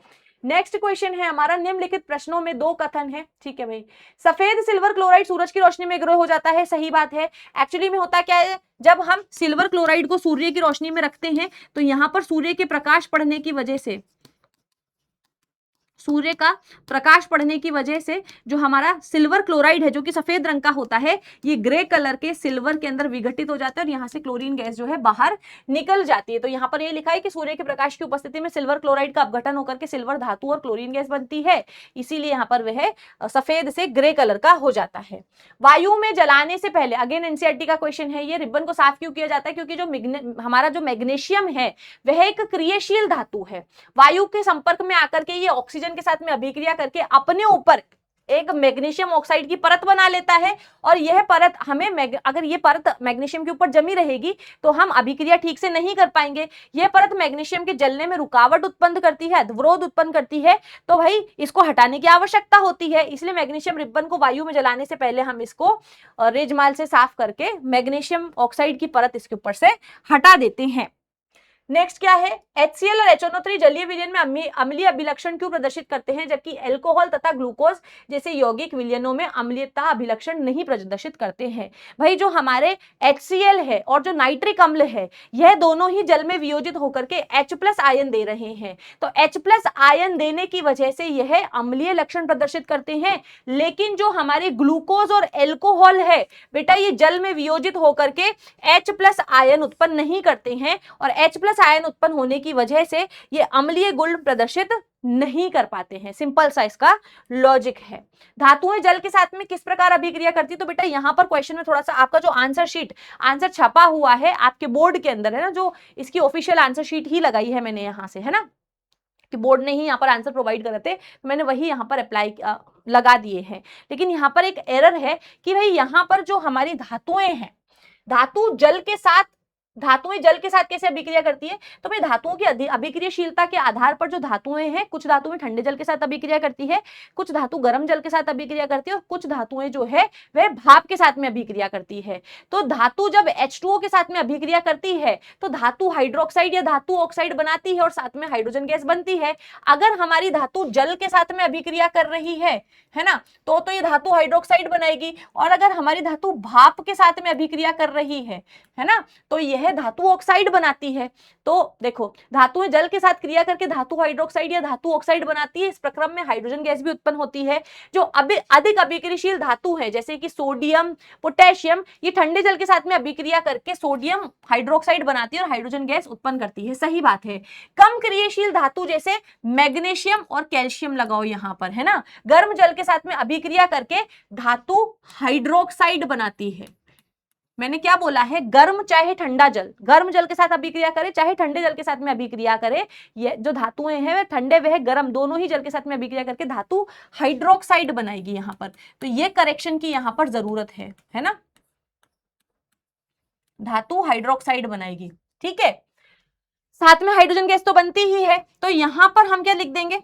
नेक्स्ट क्वेश्चन है हमारा, निम्नलिखित प्रश्नों में दो कथन है, ठीक है भाई। सफेद सिल्वर क्लोराइड सूरज की रोशनी में ग्रो हो जाता है, सही बात है। एक्चुअली में होता क्या है, जब हम सिल्वर क्लोराइड को सूर्य की रोशनी में रखते हैं तो यहाँ पर सूर्य के प्रकाश पड़ने की वजह से, सूर्य का प्रकाश पड़ने की वजह से जो हमारा सिल्वर क्लोराइड है जो कि सफेद रंग का होता है, ये ग्रे कलर के सिल्वर के अंदर विघटित हो जाता है और यहाँ से क्लोरीन गैस जो है बाहर निकल जाती है। तो यहाँ पर ये लिखा है कि सूर्य के प्रकाश की उपस्थिति में सिल्वर क्लोराइड का अपघटन होकर के सिल्वर धातु और क्लोरीन गैस बनती है, इसीलिए यहाँ पर वह सफेद से ग्रे कलर का हो जाता है। वायु में जलाने से पहले, अगेन एनसीईआरटी का क्वेश्चन है, ये रिबन को साफ क्यों किया जाता है, क्योंकि जो हमारा जो मैग्नीशियम है वह एक क्रियाशील धातु है। वायु के संपर्क में आकर के ये ऑक्सीजन के साथ में अभिक्रिया करके अपने ऊपर एक मैग्नीशियम ऑक्साइड की परत बना लेता है और यह परत हमें अगर ये परत मैग्नीशियम के ऊपर जमी रहेगी तो हम अभिक्रिया ठीक से नहीं कर पाएंगे। यह परत मैग्नीशियम के जलने में रुकावट उत्पन्न करती है, अवरोध उत्पन्न करती है, तो भाई इसको हटाने की आवश्यकता होती है। इसलिए मैग्नीशियम रिबन को वायु में जलाने से पहले हम इसको रेजमाल से साफ करके मैग्नीशियम ऑक्साइड की परत इसके ऊपर से हटा देते हैं। नेक्स्ट क्या है, HCl और HNO3 जलीय विलयन में अम्लीय अभिलक्षण क्यों प्रदर्शित करते हैं, जबकि एल्कोहल तथा ग्लूकोज जैसे यौगिक विलयनों में अम्लीयता अभिलक्षण नहीं प्रदर्शित करते हैं। भाई जो हमारे HCl है और जो नाइट्रिक अम्ल है यह दोनों ही जल में वियोजित होकर के H+ आयन दे रहे हैं, तो H+ आयन देने की वजह से यह अम्लीय लक्षण प्रदर्शित करते हैं। लेकिन जो हमारे ग्लूकोज और एल्कोहल है बेटा ये जल में वियोजित होकर के H+ आयन उत्पन्न नहीं करते हैं और H+ आयन उत्पन्न होने की वजह से ये अम्लीय गुण प्रदर्शित नहीं कर पाते हैं। सिंपल सा इसका लॉजिक है। धातुएं जल के साथ में किस प्रकार अभिक्रिया करती, तो बेटा यहां पर क्वेश्चन में थोड़ा सा आपका जो आंसर छपा हुआ है आपके बोर्ड के अंदर है ना, जो इसकी ऑफिशियल आंसर शीट ही लगाई है मैंने यहां से, है ना, कि बोर्ड ने ही यहाँ पर आंसर प्रोवाइड करे थे, मैंने वही यहाँ पर अप्लाई लगा दिए हैं। लेकिन यहाँ पर एक एरर है कि भाई यहाँ पर जो हमारी धातुएं हैं, धातुएं जल के साथ कैसे अभिक्रिया करती है, तो भाई धातुओं की अभिक्रियाशीलता के आधार पर जो धातुएं हैं, कुछ धातुएं ठंडे जल के साथ अभिक्रिया करती है, कुछ धातु गर्म जल के साथ अभिक्रिया करती है और कुछ धातुएं जो है वह भाप के साथ में अभिक्रिया करती है। तो धातु जब H2O के साथ में अभिक्रिया करती है तो धातु हाइड्रोक्साइड या धातु ऑक्साइड बनाती है और साथ में हाइड्रोजन गैस बनती है। अगर हमारी धातु जल के साथ में अभिक्रिया कर रही है ना, तो ये धातु हाइड्रोक्साइड बनाएगी, और अगर हमारी धातु भाप के साथ में अभिक्रिया कर रही है ना, तो यह धातु ऑक्साइड बनाती है। तो देखो धातुएं जल के साथ क्रिया करके धातु हाइड्रोक्साइड या धातु ऑक्साइड बनाती है। इस प्रक्रम में हाइड्रोजन गैस भी उत्पन्न होती है। जो अधिक अभिक्रियाशील धातु है जैसे कि सोडियम, पोटेशियम, ये ठंडे जल के साथ में अभिक्रिया करके सोडियम हाइड्रोक्साइड बनाती है और हाइड्रोजन गैस उत्पन्न करती है, सही बात है। कम क्रियाशील धातु जैसे मैग्नीशियम और कैल्शियम लगाओ यहाँ पर, है ना, गर्म जल के साथ में अभिक्रिया करके धातु हाइड्रोक्साइड बनाती है। मैंने क्या बोला है, गर्म चाहे ठंडा जल, गर्म जल के साथ अभिक्रिया करे चाहे ठंडे जल के साथ में अभिक्रिया करे, ये जो धातुएं हैं वे ठंडे व गर्म दोनों ही जल के साथ में अभिक्रिया करके धातु हाइड्रोक्साइड बनाएगी यहाँ पर। तो ये करेक्शन की यहाँ पर जरूरत है ना, धातु हाइड्रोक्साइड बनाएगी। ठीक है, साथ में हाइड्रोजन गैस तो बनती ही है, तो यहां पर हम क्या लिख देंगे,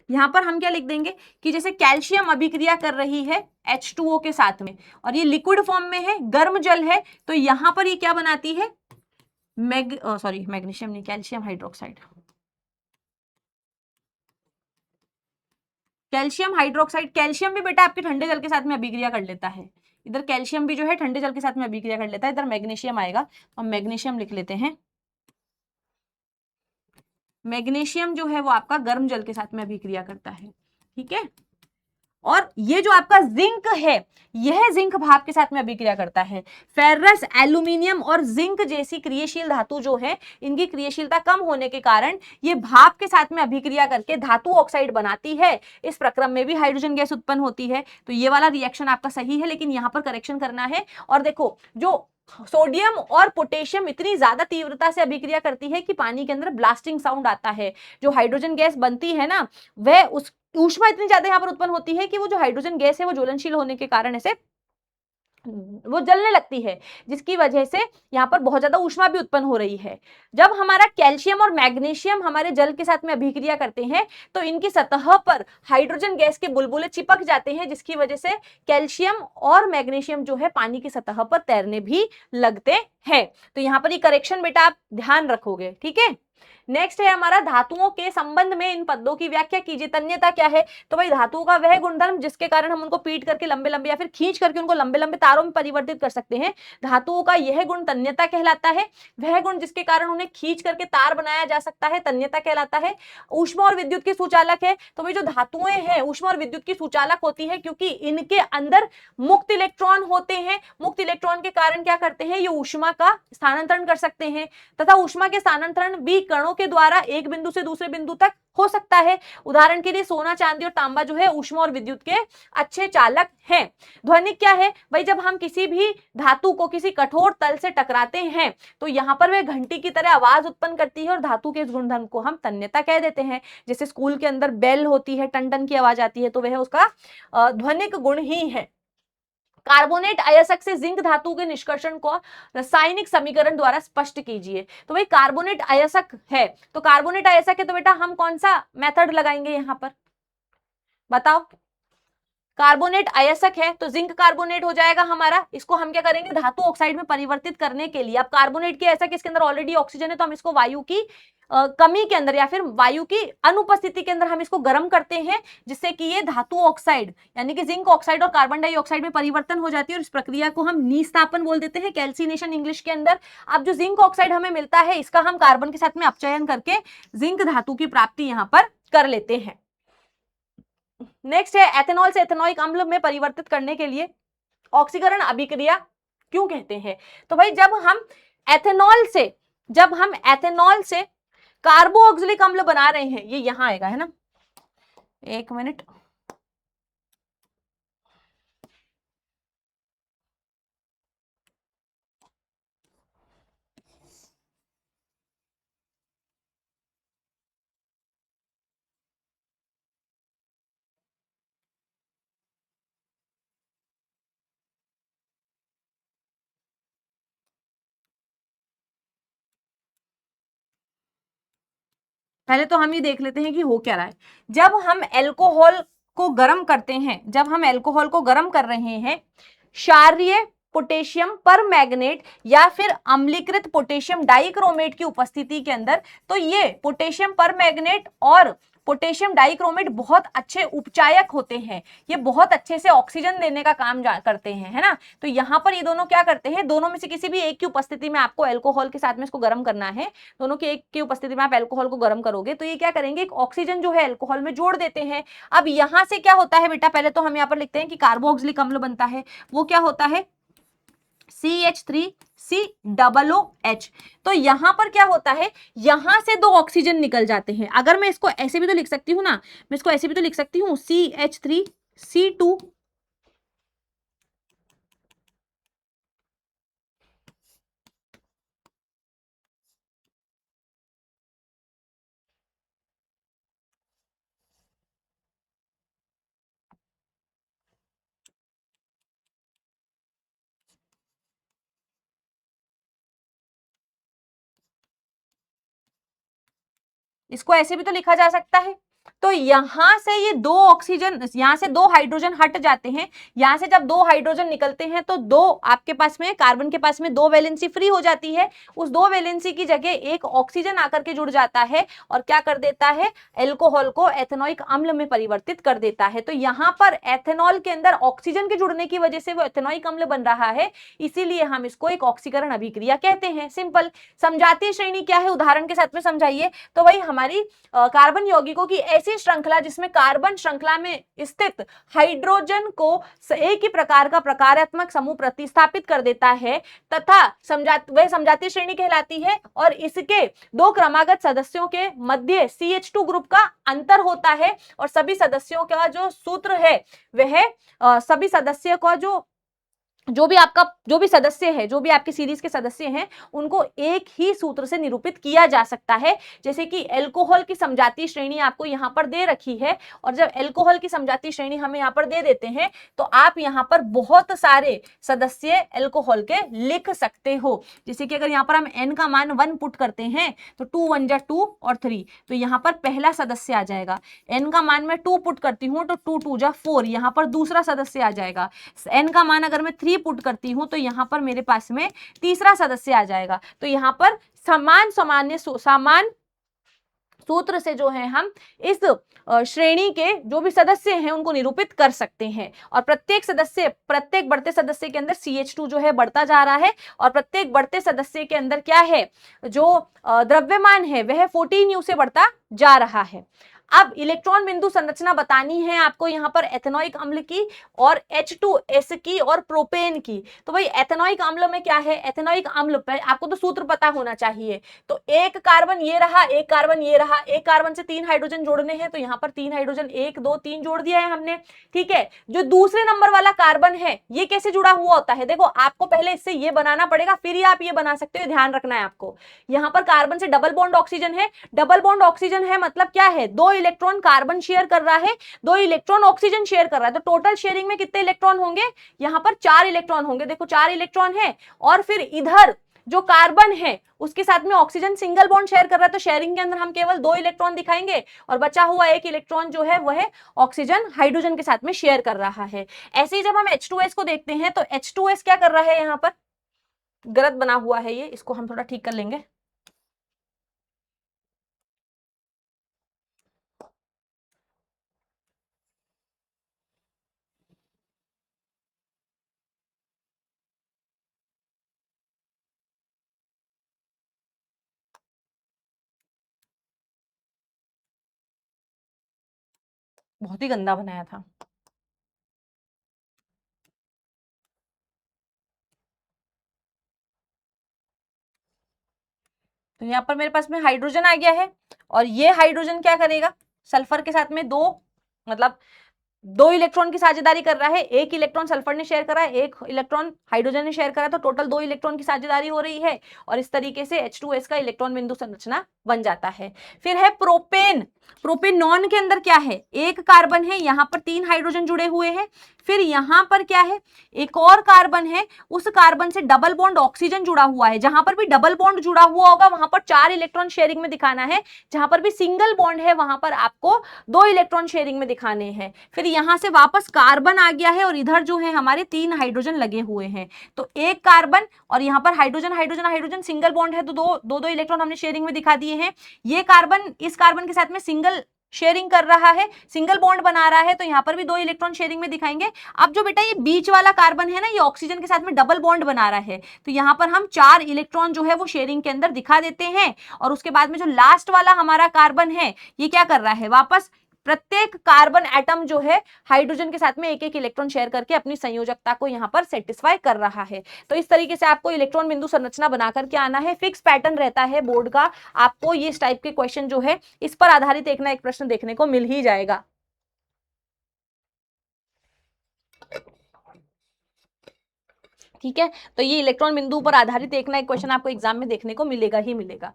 यहां पर हम क्या लिख देंगे कि जैसे कैल्शियम अभिक्रिया कर रही है H2O के साथ में और ये लिक्विड फॉर्म में है, गर्म जल है, तो यहां पर ये क्या बनाती है, मैग्नीशियम नहीं, calcium hydroxide, calcium hydroxide. Calcium भी बेटा आपके ठंडे जल के साथ में अभिक्रिया कर लेता है, इधर कैल्शियम भी जो है ठंडे जल के साथ में अभिक्रिया कर लेता है, इधर मैग्नीशियम आएगा, हम मैग्नीशियम लिख लेते हैं। मैग्नीशियम जो है वो आपका गर्म जल के साथ में अभिक्रिया करता है। ठीक है, और ये जो आपका जिंक है, यह जिंक भाप के साथ में अभिक्रिया करता है। फेरस, एल्यूमिनियम और जिंक जैसी क्रियाशील धातु जो है, इनकी क्रियाशीलता कम होने के कारण ये भाप के साथ में अभिक्रिया करके धातु ऑक्साइड बनाती है। इस प्रक्रम में भी हाइड्रोजन गैस उत्पन्न होती है। तो ये वाला रिएक्शन आपका सही है, लेकिन यहां पर करेक्शन करना है। और देखो, जो सोडियम और पोटेशियम इतनी ज्यादा तीव्रता से अभिक्रिया करती है कि पानी के अंदर ब्लास्टिंग साउंड आता है। जो हाइड्रोजन गैस बनती है ना, वह उस ऊष्मा इतनी ज्यादा यहाँ पर उत्पन्न होती है कि वो जो हाइड्रोजन गैस है वो ज्वलनशील होने के कारण ऐसे वो जलने लगती है, जिसकी वजह से यहाँ पर बहुत ज्यादा ऊष्मा भी उत्पन्न हो रही है। जब हमारा कैल्शियम और मैग्नीशियम हमारे जल के साथ में अभिक्रिया करते हैं तो इनकी सतह पर हाइड्रोजन गैस के बुलबुले चिपक जाते हैं, जिसकी वजह से कैल्शियम और मैग्नीशियम जो है पानी की सतह पर तैरने भी लगते हैं। तो यहाँ पर ये करेक्शन बेटा आप ध्यान रखोगे। ठीक है, नेक्स्ट है हमारा धातुओं के संबंध में इन पदों की व्याख्या कीजिए। तन्यता क्या है, तो भाई धातुओं का वह गुणधर्म जिसके कारण हम उनको पीट करके लंबे लंबे या फिर खींच करके उनको लंबे लंबे तारों में परिवर्तित कर सकते हैं, धातुओं का यह गुण तन्यता कहलाता है। वह गुण जिसके कारण उन्हें खींच करके तार बनाया जा सकता है, तन्यता कहलाता है। ऊष्मा और विद्युत की सुचालक है, तो भाई जो धातुएं हैं ऊष्मा और विद्युत की सुचालक होती है, क्योंकि इनके अंदर मुक्त इलेक्ट्रॉन होते हैं। मुक्त इलेक्ट्रॉन के कारण क्या करते हैं, ये ऊष्मा का स्थानांतरण कर सकते हैं, तथा ऊष्मा के स्थानांतरण भी कणों के द्वारा एक बिंदु से दूसरे बिंदु तक हो सकता है। उदाहरण के लिए सोना, चांदी और तांबा जो है ऊष्मा और विद्युत के अच्छे चालक हैं। ध्वनिक क्या है भाई, जब हम किसी भी धातु को किसी कठोर तल से टकराते हैं तो यहाँ पर वह घंटी की तरह आवाज उत्पन्न करती है और धातु के इस गुणधर्म को हम तन्यता कह देते हैं। जैसे स्कूल के अंदर बेल होती है, टन टन की आवाज आती है, तो वह उसका ध्वनिक गुण ही है। कार्बोनेट अयस्क से जिंक धातु के निष्कर्षण को रासायनिक समीकरण द्वारा स्पष्ट कीजिए। तो भाई कार्बोनेट अयस्क है, तो कार्बोनेट अयस्क है, तो बेटा हम कौन सा मेथड लगाएंगे यहां पर, बताओ। कार्बोनेट अयस्क है तो जिंक कार्बोनेट हो जाएगा हमारा। इसको हम क्या करेंगे, धातु ऑक्साइड में परिवर्तित करने के लिए। अब कार्बोनेट की अयस्क इसके अंदर ऑलरेडी ऑक्सीजन है, तो हम इसको वायु की कमी के अंदर या फिर वायु की अनुपस्थिति के अंदर हम इसको गर्म करते हैं, जिससे कि ये धातु ऑक्साइड यानी कि जिंक ऑक्साइड और कार्बन डाइऑक्साइड में परिवर्तन हो जाती है, और इस प्रक्रिया को हम निस्तापन बोल देते हैं, कैल्सिनेशन इंग्लिश के अंदर। अब जो जिंक ऑक्साइड हमें मिलता है, इसका हम कार्बन के साथ में अपचयन करके जिंक धातु की प्राप्ति यहां पर कर लेते हैं। नेक्स्ट है एथेनॉल से एथेनॉइक अम्ल में परिवर्तित करने के लिए ऑक्सीकरण अभिक्रिया क्यों कहते हैं। तो भाई जब हम एथेनॉल से कार्बोक्सिलिक अम्ल बना रहे हैं, ये यहां आएगा, है ना, एक मिनट, पहले तो हम ये देख लेते हैं कि हो क्या रहा है। जब हम एल्कोहल को गर्म करते हैं, जब हम एल्कोहल को गर्म कर रहे हैं क्षारीय पोटेशियम परमैंगनेट या फिर अम्लीकृत पोटेशियम डाइक्रोमेट की उपस्थिति के अंदर, तो ये पोटेशियम परमैंगनेट और पोटेशियम डाइक्रोमेट बहुत अच्छे उपचायक होते हैं। ये बहुत अच्छे से ऑक्सीजन देने का काम करते हैं, है ना। तो यहाँ पर ये दोनों क्या करते हैं, दोनों में से किसी भी एक की उपस्थिति में आपको एल्कोहल के साथ में इसको गर्म करना है। दोनों के एक की उपस्थिति में आप एल्कोहल को गर्म करोगे तो ये क्या करेंगे, एक ऑक्सीजन जो है एल्कोहल में जोड़ देते हैं। अब यहाँ से क्या होता है बेटा, पहले तो हम यहाँ पर लिखते हैं कि कार्बोक्सिलिक अम्ल बनता है। वो क्या होता है, CH3COOH। तो यहां पर क्या होता है, यहां से दो ऑक्सीजन निकल जाते हैं। अगर मैं इसको ऐसे भी तो लिख सकती हूँ ना, मैं इसको ऐसे भी तो लिख सकती हूँ CH3C2 इसको ऐसे भी तो लिखा जा सकता है। तो यहां से ये दो ऑक्सीजन, यहां से दो हाइड्रोजन हट जाते हैं, यहां से जब दो हाइड्रोजन निकलते हैं तो दो आपके पास में, कार्बन के पास में दो वैलेंसी फ्री हो जाती है। उस दो वैलेंसी की जगह एक ऑक्सीजन आकर के जुड़ जाता है और क्या कर देता है, एल्कोहल को एथेनोइक अम्ल में परिवर्तित कर देता है। तो यहां पर एथेनॉल के अंदर ऑक्सीजन के जुड़ने की वजह से वो एथेनोइक अम्ल बन रहा है, इसीलिए हम इसको एक ऑक्सीकरण अभिक्रिया कहते हैं। सिंपल। समजातीय श्रेणी क्या है, उदाहरण के साथ में समझाइए। तो वही हमारी कार्बन यौगिकों की ऐसी श्रृंखला जिसमें कार्बन श्रृंखला में स्थित हाइड्रोजन को एक ही प्रकार का प्रकारात्मक समूह प्रतिस्थापित कर देता है तथा वह समजातीय श्रेणी कहलाती है। और इसके दो क्रमागत सदस्यों के मध्य CH2 ग्रुप का अंतर होता है और सभी सदस्यों का जो सूत्र है वह सभी सदस्य का जो भी सदस्य है, जो भी आपकी सीरीज के सदस्य हैं, उनको एक ही सूत्र से निरूपित किया जा सकता है। जैसे कि एल्कोहल की समजातीय श्रेणी आपको यहां पर दे रखी है, और जब एल्कोहल की समजातीय श्रेणी हमें यहां पर दे देते हैं तो आप यहां पर बहुत सारे सदस्य एल्कोहल के लिख सकते हो। जैसे कि अगर यहां पर हम n का मान 1 पुट करते हैं तो 2 1 जा 2 और 3, तो यहां पर पहला सदस्य आ जाएगा। n का मान मैं 2 पुट करती हूं तो 2 2 जा 4, यहां पर दूसरा सदस्य आ जाएगा। n का मान अगर मैं 3 पुट करती हूं तो यहां पर मेरे पास में तीसरा सदस्य आ जाएगा। तो यहां पर समान सूत्र से जो है हम इस श्रेणी के जो भी सदस्य हैं उनको निरूपित कर सकते हैं। और प्रत्येक बढ़ते सदस्य के अंदर CH2 जो है बढ़ता जा रहा है, और प्रत्येक बढ़ते सदस्य के अंदर क्या है, जो द्रव्यमान है वह 14U से बढ़ता जा रहा है। अब इलेक्ट्रॉन बिंदु संरचना बतानी है आपको यहाँ पर एथेनोइक अम्ल की और H2S की और प्रोपेन की। तो भाई एथेनोइक अम्ल में क्या है, एथेनोइक अम्ल पे आपको तो सूत्र पता होना चाहिए। तो एक कार्बन ये रहा, एक कार्बन ये रहा, एक कार्बन से 3 हाइड्रोजन जोड़ने हैं, तो यहाँ पर 3 हाइड्रोजन 1 2 3 जोड़ दिया है हमने। ठीक है, जो दूसरे नंबर वाला कार्बन है ये कैसे जुड़ा हुआ होता है, देखो आपको पहले इससे ये बनाना पड़ेगा, फिर ही आप ये बना सकते हो, ध्यान रखना है आपको। यहाँ पर कार्बन से डबल बॉन्ड ऑक्सीजन है, डबल बॉन्ड ऑक्सीजन है मतलब क्या है, दो इलेक्ट्रॉन कार्बन शेयर कर रहा है, दो इलेक्ट्रॉन ऑक्सीजन शेयर कर रहा है। तो टोटल शेयरिंग में कितने इलेक्ट्रॉन होंगे, यहां पर 4 इलेक्ट्रॉन होंगे। देखो 4 इलेक्ट्रॉन है, और फिर इधर जो कार्बन है उसके साथ में ऑक्सीजन सिंगल बॉन्ड शेयर कर रहा है, तो शेयरिंग के अंदर हम केवल 2 इलेक्ट्रॉन दिखाएंगे, और बचा हुआ एक इलेक्ट्रॉन जो है वह ऑक्सीजन हाइड्रोजन के साथ में शेयर कर रहा है। ऐसे ही जब हम H2S को देखते हैं तो H2S क्या कर रहा है, यहां पर गलत बना हुआ है ये, इसको हम थोड़ा ठीक कर लेंगे। बहुत ही गंदा बनाया था। तो यहाँ पर मेरे पास में हाइड्रोजन आ गया है, और ये हाइड्रोजन क्या करेगा, सल्फर के साथ में मतलब 2 इलेक्ट्रॉन की साझेदारी कर रहा है। एक इलेक्ट्रॉन सल्फर ने शेयर करा है, एक इलेक्ट्रॉन हाइड्रोजन ने शेयर करा है, तो टोटल 2 इलेक्ट्रॉन की साझेदारी हो रही है, और इस तरीके से H2S का इलेक्ट्रॉन बिंदु संरचना बन जाता है। फिर है प्रोपेन। प्रोपेनॉन के अंदर क्या है, एक कार्बन है, यहां पर 3 हाइड्रोजन जुड़े हुए हैं। फिर यहां पर क्या है, एक और कार्बन है, उस कार्बन से डबल बॉन्ड ऑक्सीजन जुड़ा हुआ है। जहां पर भी डबल बॉन्ड जुड़ा हुआ होगा वहां पर 4 इलेक्ट्रॉन शेयरिंग में दिखाना है, जहां पर भी सिंगल बॉन्ड है वहां पर आपको 2 इलेक्ट्रॉन शेयरिंग में दिखाने हैं। फिर यहां से वापस कार्बन आ गया है, और इधर जो है हमारे 3 हाइड्रोजन लगे हुए हैं। तो एक कार्बन और यहां पर hydrogen hydrogen hydrogen single bond है, तो दो इलेक्ट्रॉन हमने शेयरिंग में दिखा दिए हैं। ये कार्बन इस कार्बन के साथ में सिंगल शेयरिंग कर रहा है, सिंगल बॉन्ड बना रहा है, तो यहां पर भी 2 इलेक्ट्रॉन शेयरिंग में दिखाएंगे। अब जो बेटा ये बीच वाला कार्बन है ना, ये ऑक्सीजन के साथ में डबल बॉन्ड बना रहा है, तो यहां पर हम 4 इलेक्ट्रॉन जो है वो शेयरिंग के अंदर दिखा देते हैं। और उसके बाद में जो लास्ट वाला हमारा कार्बन है ये क्या कर रहा है, वापस प्रत्येक कार्बन एटम जो है हाइड्रोजन के साथ में एक एक इलेक्ट्रॉन शेयर करके अपनी संयोजकता को यहां पर सेटिस्फाई कर रहा है। तो इस तरीके से आपको इलेक्ट्रॉन बिंदु संरचना बनाकर के आना है। फिक्स पैटर्न रहता है बोर्ड का, आपको ये इस टाइप के क्वेश्चन जो है इस पर आधारित एक ना एक प्रश्न देखने को मिल ही जाएगा। ठीक है, तो ये इलेक्ट्रॉन बिंदु पर आधारित एक ना एक क्वेश्चन आपको एग्जाम में देखने को मिलेगा ही मिलेगा।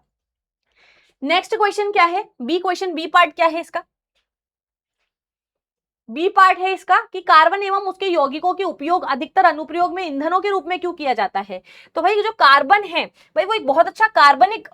नेक्स्ट क्वेश्चन क्या है, बी क्वेश्चन, बी पार्ट क्या है इसका, बी पार्ट है इसका कि कार्बन एवं उसके यौगिकों के उपयोग अधिकतर अनुप्रयोग में ईंधनों के रूप में क्यों किया जाता है। तो भाई जो कार्बन है भाई वो एक बहुत अच्छा कार्बनिक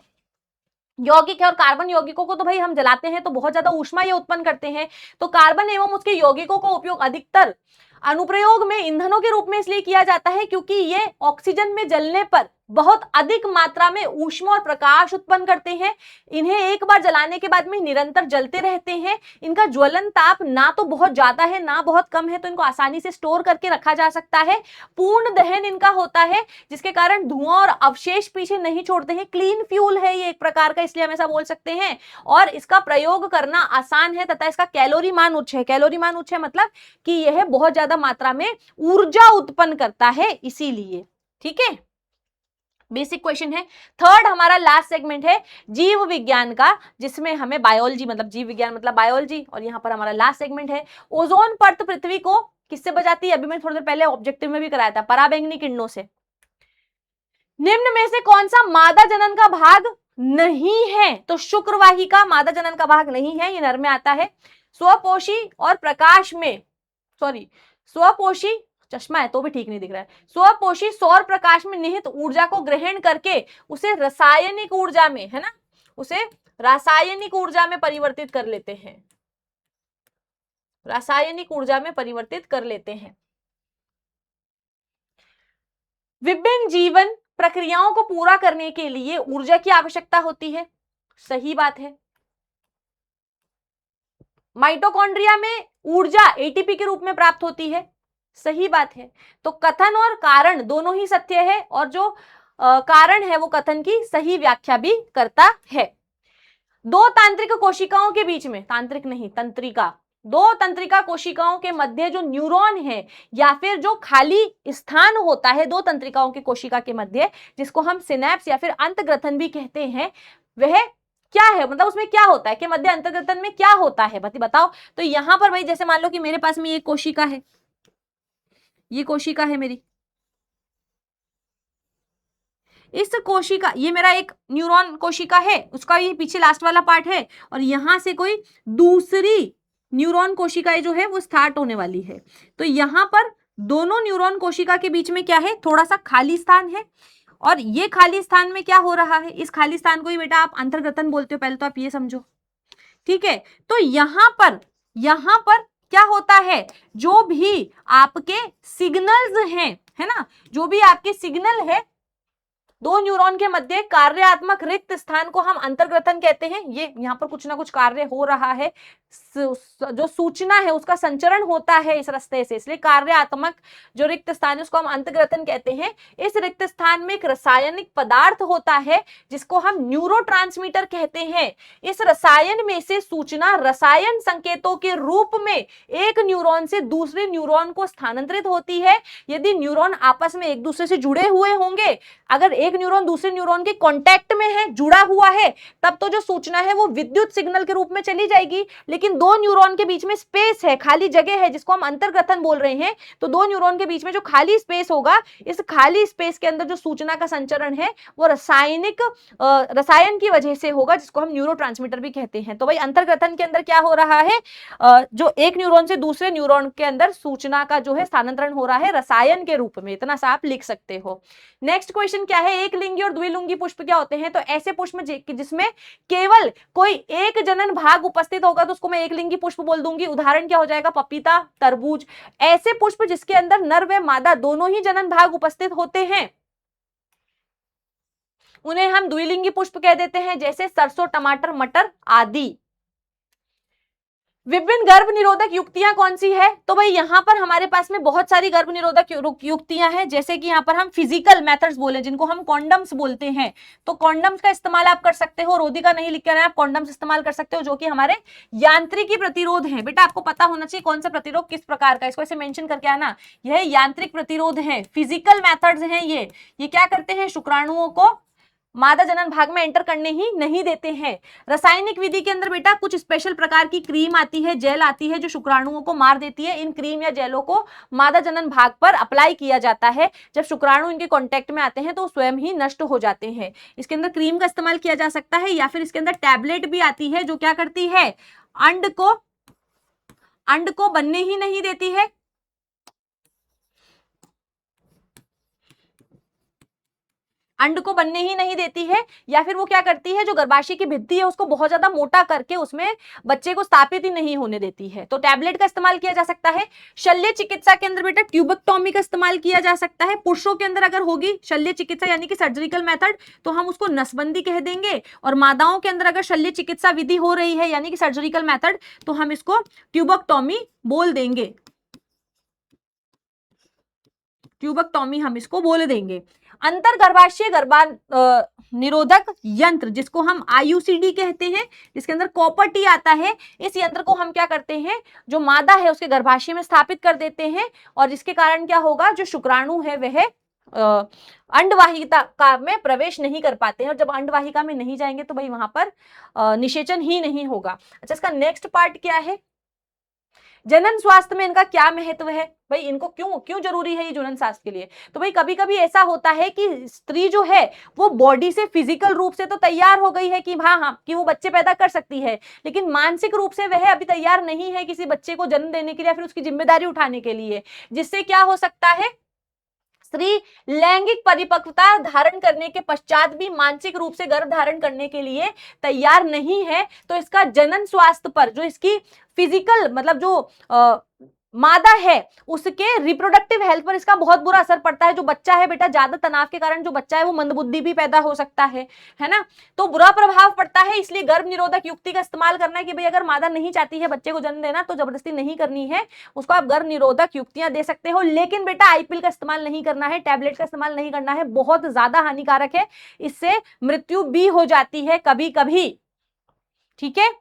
यौगिक है और कार्बन यौगिकों को तो भाई हम जलाते हैं तो बहुत ज्यादा ऊष्मा ये उत्पन्न करते हैं। तो कार्बन एवं उसके यौगिकों का उपयोग अधिकतर अनुप्रयोग में ईंधनों के रूप में इसलिए किया जाता है क्योंकि ये ऑक्सीजन में जलने पर बहुत अधिक मात्रा में ऊष्मा और प्रकाश उत्पन्न करते हैं। इन्हें एक बार जलाने के बाद में निरंतर जलते रहते हैं। इनका ज्वलन ताप ना तो बहुत ज्यादा है ना बहुत कम है, तो इनको आसानी से स्टोर करके रखा जा सकता है। पूर्ण दहन इनका होता है जिसके कारण धुआं और अवशेष पीछे नहीं छोड़ते हैं। क्लीन फ्यूल है ये एक प्रकार का, इसलिए हम ऐसा बोल सकते हैं। और इसका प्रयोग करना आसान है तथा इसका कैलोरी मान उच्च है। कैलोरी मान उच्च है मतलब कि यह बहुत ज्यादा मात्रा में ऊर्जा उत्पन्न करता है, इसीलिए। ठीक है, बेसिक क्वेश्चन है। थर्ड हमारा लास्ट सेगमेंट है जीव विज्ञान का, जिसमें हमें बायोलॉजी मतलब जीव विज्ञान मतलब बायोलॉजी, और यहां पर हमारा लास्ट सेगमेंट है ओजोन परत पृथ्वी को किससे बचाती है? अभी मैंने थोड़ी देर पहले ऑब्जेक्टिव में भी कराया था, पराबैंगनी किरणों से। निम्न में से कौन सा मादा जनन का भाग नहीं है? तो शुक्रवाहिका मादा जनन का भाग नहीं है, ये नर में आता है। स्वपोषी और प्रकाश में, सॉरी स्वपोषी, चश्मा है तो भी ठीक नहीं दिख रहा है। स्वपोषी सौर प्रकाश में निहित ऊर्जा को ग्रहण करके उसे रासायनिक ऊर्जा में, है ना, उसे रासायनिक ऊर्जा में परिवर्तित कर लेते हैं। रासायनिक ऊर्जा में परिवर्तित कर लेते हैं। विभिन्न जीवन प्रक्रियाओं को पूरा करने के लिए ऊर्जा की आवश्यकता होती है, सही बात है। माइटोकॉन्ड्रिया में ऊर्जा एटीपी के रूप में प्राप्त होती है, सही बात है। तो कथन और कारण दोनों ही सत्य है, और जो कारण है वो कथन की सही व्याख्या भी करता है। दो तांत्रिक कोशिकाओं के बीच में, तांत्रिक नहीं तंत्रिका, दो तंत्रिका कोशिकाओं के मध्य जो न्यूरॉन है या फिर जो खाली स्थान होता है दो तंत्रिकाओं की कोशिका के मध्य, जिसको हम सिनेप्स या फिर अंतग्रथन भी कहते हैं, वह क्या है? मतलब उसमें क्या होता है कि मध्य अंतर्गतन में क्या होता है, बताओ। तो यहां पर भाई जैसे मान लो कि मेरे पास में ये कोशिका है, ये कोशिका है मेरी, इस कोशिका, ये मेरा एक न्यूरॉन कोशिका है, उसका ये पीछे लास्ट वाला पार्ट है, और यहां से कोई दूसरी न्यूरॉन कोशिका जो है वो स्टार्ट होने वाली है। तो यहां पर दोनों न्यूरॉन कोशिका के बीच में क्या है? थोड़ा सा खाली स्थान है, और ये खाली स्थान में क्या हो रहा है? इस खाली स्थान को ही बेटा आप अंतर्गतन बोलते हो, पहले तो आप ये समझो, ठीक है। तो यहां पर क्या होता है? जो भी आपके सिग्नल्स हैं, है ना, जो भी आपके सिग्नल है दो न्यूरॉन के मध्य कार्यात्मक रिक्त स्थान को हम अंतर्ग्रथन कहते हैं। ये यहाँ पर कुछ ना कुछ कार्य हो रहा है, जो सूचना है उसका संचरण होता है इस रास्ते से, इसलिए कार्यात्मक जो रिक्त स्थान है उसको हम अंतर्ग्रथन कहते हैं। इस रिक्त स्थान में एक रासायनिक पदार्थ होता है जिसको हम न्यूरोट्रांसमीटर कहते हैं। इस रसायन में से सूचना रसायन संकेतों के रूप में एक न्यूरॉन से दूसरे न्यूरॉन को स्थानांतरित होती है। यदि न्यूरॉन आपस में एक दूसरे से जुड़े हुए होंगे, अगर एक न्यूरॉन दूसरे न्यूरॉन के कांटेक्ट में है, जुड़ा हुआ है, तब तो जो सूचना है वो विद्युत सिग्नल के रूप में चली जाएगी। लेकिन दो न्यूरॉन के बीच में स्पेस है, खाली जगह है, जिसको हम अंतर्ग्रथन बोल रहे हैं, तो दो न्यूरॉन के बीच में जो खाली स्पेस होगा, इस खाली स्पेस के अंदर जो सूचना का संचरण है वो रसायन की वजह से होगा, जिसको हम न्यूरोट्रांसमीटर भी कहते हैं। तो भाई अंतर्ग्रथन के अंदर क्या हो रहा है? जो एक न्यूरॉन से दूसरे न्यूरॉन के अंदर सूचना का जो है स्थानांतरण हो रहा है रसायन के रूप में, इतना सा आप लिख सकते हो। नेक्स्ट क्वेश्चन क्या है? एक लिंगी और द्विलिंगी पुष्प क्या होते हैं? तो ऐसे पुष्प जिसमें केवल कोई एक जनन भाग उपस्थित होगा तो उसको मैं एक लिंगी पुष्प बोल दूंगी। उदाहरण क्या हो जाएगा? पपीता, तरबूज। ऐसे पुष्प जिसके अंदर नर व मादा दोनों ही जनन भाग उपस्थित होते हैं उन्हें हम द्विलिंगी पुष्प कह देते हैं, जैसे सरसों, टमाटर, मटर आदि। विभिन्न गर्भ निरोधक युक्तियां कौन सी है? तो भाई यहां पर हमारे पास में बहुत सारी गर्भ निरोधक युक्तियां हैं, जैसे कि यहां पर हम फिजिकल मेथड्स बोले जिनको हम कॉन्डम्स बोलते हैं। तो कॉन्डम्स का इस्तेमाल आप कर सकते हो, रोधिका नहीं लिख कर आप कॉन्डम्स इस्तेमाल कर सकते हो, जो कि हमारे यांत्रिकी प्रतिरोध है। बेटा आपको पता होना चाहिए कौन सा प्रतिरोध किस प्रकार का, इसको ऐसे मेंशन करके आना, यह यांत्रिक प्रतिरोध है, फिजिकल मेथड्स हैं। ये क्या करते हैं? शुक्राणुओं को मादा जनन भाग में एंटर करने ही नहीं देते हैं। रासायनिक विधि के अंदर बेटा कुछ स्पेशल प्रकार की क्रीम आती है, जेल आती है, जो शुक्राणुओं को मार देती है। इन क्रीम या जेलों को मादा जनन भाग पर अप्लाई किया जाता है। जब शुक्राणु इनके कांटेक्ट में आते हैं तो स्वयं ही नष्ट हो जाते हैं। इसके अंदर क्रीम का इस्तेमाल किया जा सकता है, या फिर इसके अंदर टैबलेट भी आती है जो क्या करती है? अंड को बनने ही नहीं देती है। अंड को बनने ही नहीं देती है, या फिर वो क्या करती है, जो गर्भाशय की भित्ति है उसको बहुत ज्यादा मोटा करके उसमें बच्चे को स्थापित ही नहीं होने देती है। तो टैबलेट का इस्तेमाल किया जा सकता है। शल्य चिकित्सा के अंदर बेटा ट्यूबेक्टोमी का इस्तेमाल किया जा सकता है। पुरुषों के अंदर अगर होगी शल्य चिकित्सा यानी कि सर्जिकल मेथड तो हम उसको नसबंदी कह देंगे, और मादाओं के अंदर अगर शल्य चिकित्सा विधि हो रही है यानी कि सर्जिकल मेथड तो हम इसको ट्यूबेक्टोमी बोल देंगे, ट्यूबेक्टोमी हम इसको बोल देंगे। अंतर गर्भाशय निरोधक यंत्र जिसको हम आईयूसीडी कहते हैं, जिसके अंदर कॉपर टी आता है, इस यंत्र को हम क्या करते हैं, जो मादा है उसके गर्भाशय में स्थापित कर देते हैं, और जिसके कारण क्या होगा, जो शुक्राणु है वह अंडवाहिका का में प्रवेश नहीं कर पाते हैं, और जब अंडवाहिका में नहीं जाएंगे तो भाई वहां पर निषेचन ही नहीं होगा। अच्छा, इसका नेक्स्ट पार्ट क्या है, जनन स्वास्थ्य में इनका क्या महत्व है, भाई इनको क्यों क्यों जरूरी है ये जनन स्वास्थ्य के लिए। तो भाई कभी कभी ऐसा होता है कि स्त्री जो है वो बॉडी से फिजिकल रूप से तो तैयार हो गई है कि हाँ कि वो बच्चे पैदा कर सकती है, लेकिन मानसिक रूप से वह अभी तैयार नहीं है किसी बच्चे को जन्म देने के लिए, फिर उसकी जिम्मेदारी उठाने के लिए, जिससे क्या हो सकता है, स्त्री लैंगिक परिपक्वता धारण करने के पश्चात भी मानसिक रूप से गर्भ धारण करने के लिए तैयार नहीं है, तो इसका जनन स्वास्थ्य पर, जो इसकी फिजिकल मतलब जो मादा है उसके रिप्रोडक्टिव हेल्थ पर इसका बहुत बुरा असर पड़ता है। जो बच्चा है बेटा, ज्यादा तनाव के कारण जो बच्चा है वो मंदबुद्धि भी पैदा हो सकता है ना, तो बुरा प्रभाव पड़ता है। इसलिए गर्भ निरोधक युक्ति का इस्तेमाल करना है कि भाई अगर मादा नहीं चाहती है बच्चे को जन्म देना तो जबरदस्ती नहीं करनी है, उसको आप गर्भ निरोधक युक्तियां दे सकते हो, लेकिन बेटा आईपिल का इस्तेमाल नहीं करना है, टैबलेट का इस्तेमाल नहीं करना है, बहुत ज्यादा हानिकारक है, इससे मृत्यु भी हो जाती है कभी कभी, ठीक है।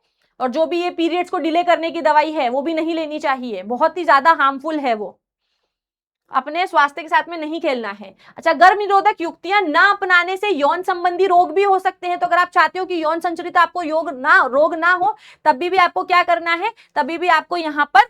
और जो भी ये पीरियड्स को डिले करने की दवाई है वो भी नहीं लेनी चाहिए, बहुत ही ज्यादा हार्मफुल है, वो अपने स्वास्थ्य के साथ में नहीं खेलना है। अच्छा, गर्भ निरोधक युक्तियां ना अपनाने से यौन संबंधी रोग भी हो सकते हैं, तो अगर आप चाहते हो कि यौन संचरित आपको रोग ना हो, तभी भी आपको क्या करना है, तभी भी आपको यहाँ पर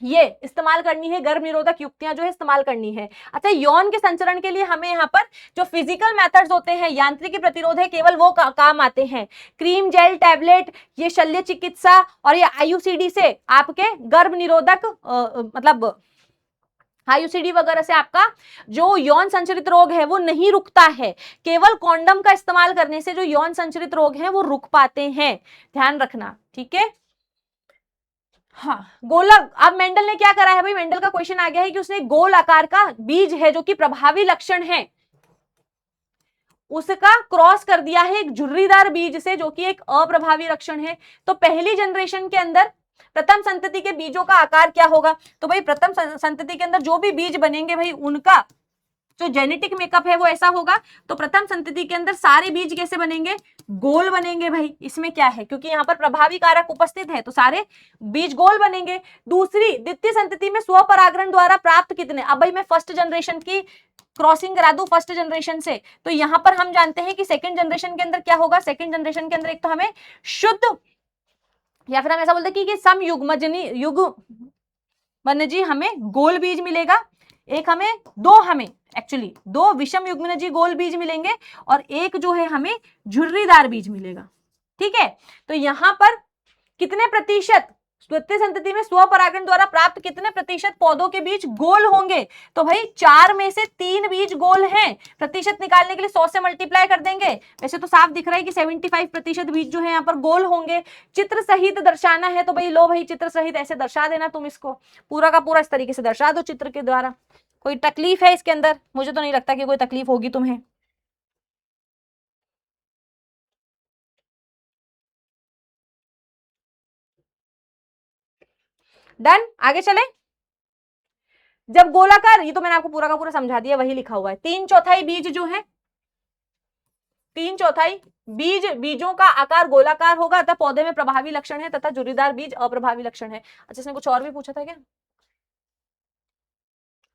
ये इस्तेमाल करनी है, गर्भ निरोधक युक्तियां जो है इस्तेमाल करनी है। अच्छा, यौन के संचरण के लिए हमें यहाँ पर जो फिजिकल मेथड्स होते हैं, यांत्रिकी प्रतिरोध है, केवल वो काम आते हैं। क्रीम, जेल, टैबलेट, ये शल्य चिकित्सा और ये आईयूसीडी से आपके गर्भ निरोधक मतलब आईयूसीडी वगैरह से आपका जो यौन संचरित रोग है वो नहीं रुकता है, केवल कॉन्डम का इस्तेमाल करने से जो यौन संचरित रोग है वो रुक पाते हैं, ध्यान रखना, ठीक है। हाँ, गोलक, अब मेंडल ने क्या करा है भाई, मेंडल का क्वेश्चन आ गया है कि उसने गोल आकार का बीज है जो कि प्रभावी लक्षण है, उसका क्रॉस कर दिया है एक झुर्रीदार बीज से जो कि एक अप्रभावी लक्षण है। तो पहली जनरेशन के अंदर प्रथम संतति के बीजों का आकार क्या होगा, तो भाई प्रथम संतति के अंदर जो भी बीज बनेंगे भाई उनका जो जेनेटिक मेकअप है वो ऐसा होगा। तो प्रथम संतति के अंदर सारे बीज कैसे बनेंगे, गोल बनेंगे भाई, इसमें क्या है, क्योंकि यहाँ पर प्रभावी कारक उपस्थित है तो सारे बीज गोल बनेंगे। द्वितीय संतति में स्वपरागण द्वारा प्राप्त कितने, अब भाई मैं फर्स्ट जनरेशन की क्रॉसिंग करा दूं फर्स्ट जनरेशन से, तो यहां पर हम जानते हैं कि सेकंड जनरेशन के अंदर क्या होगा, सेकंड जनरेशन के अंदर एक तो हमें शुद्ध या फिर हम ऐसा बोलते हैं कि सम युग्मनजी हमें गोल बीज मिलेगा, एक हमें एक्चुअली दो विषम युग्मनजी गोल बीज मिलेंगे और एक जो है हमें झुर्रीदार बीज मिलेगा, ठीक है। तो यहां पर कितने प्रतिशत द्वितीय संतति में स्वपरागण द्वारा प्राप्त कितने प्रतिशत पौधों के बीज गोल होंगे, तो भाई 4 में से 3 बीज गोल हैं। प्रतिशत निकालने के लिए 100 से मल्टीप्लाई कर देंगे, वैसे तो साफ दिख रहा है कि 75% बीज जो है यहाँ पर गोल होंगे। चित्र सहित दर्शाना है, तो भाई लो भाई चित्र सहित ऐसे दर्शा देना, तुम इसको पूरा का पूरा इस तरीके से दर्शा दो चित्र के द्वारा। कोई तकलीफ है इसके अंदर, मुझे तो नहीं लगता कि कोई तकलीफ होगी तुम्हें। डन, आगे चले। जब गोलाकार, ये तो मैंने आपको पूरा का पूरा समझा दिया, वही लिखा हुआ है, 3/4 बीज जो है, 3/4 बीजों का आकार गोलाकार होगा अतः पौधे में प्रभावी लक्षण है तथा झुर्रीदार बीज अप्रभावी लक्षण है। अच्छा, इसने कुछ और भी पूछा था क्या,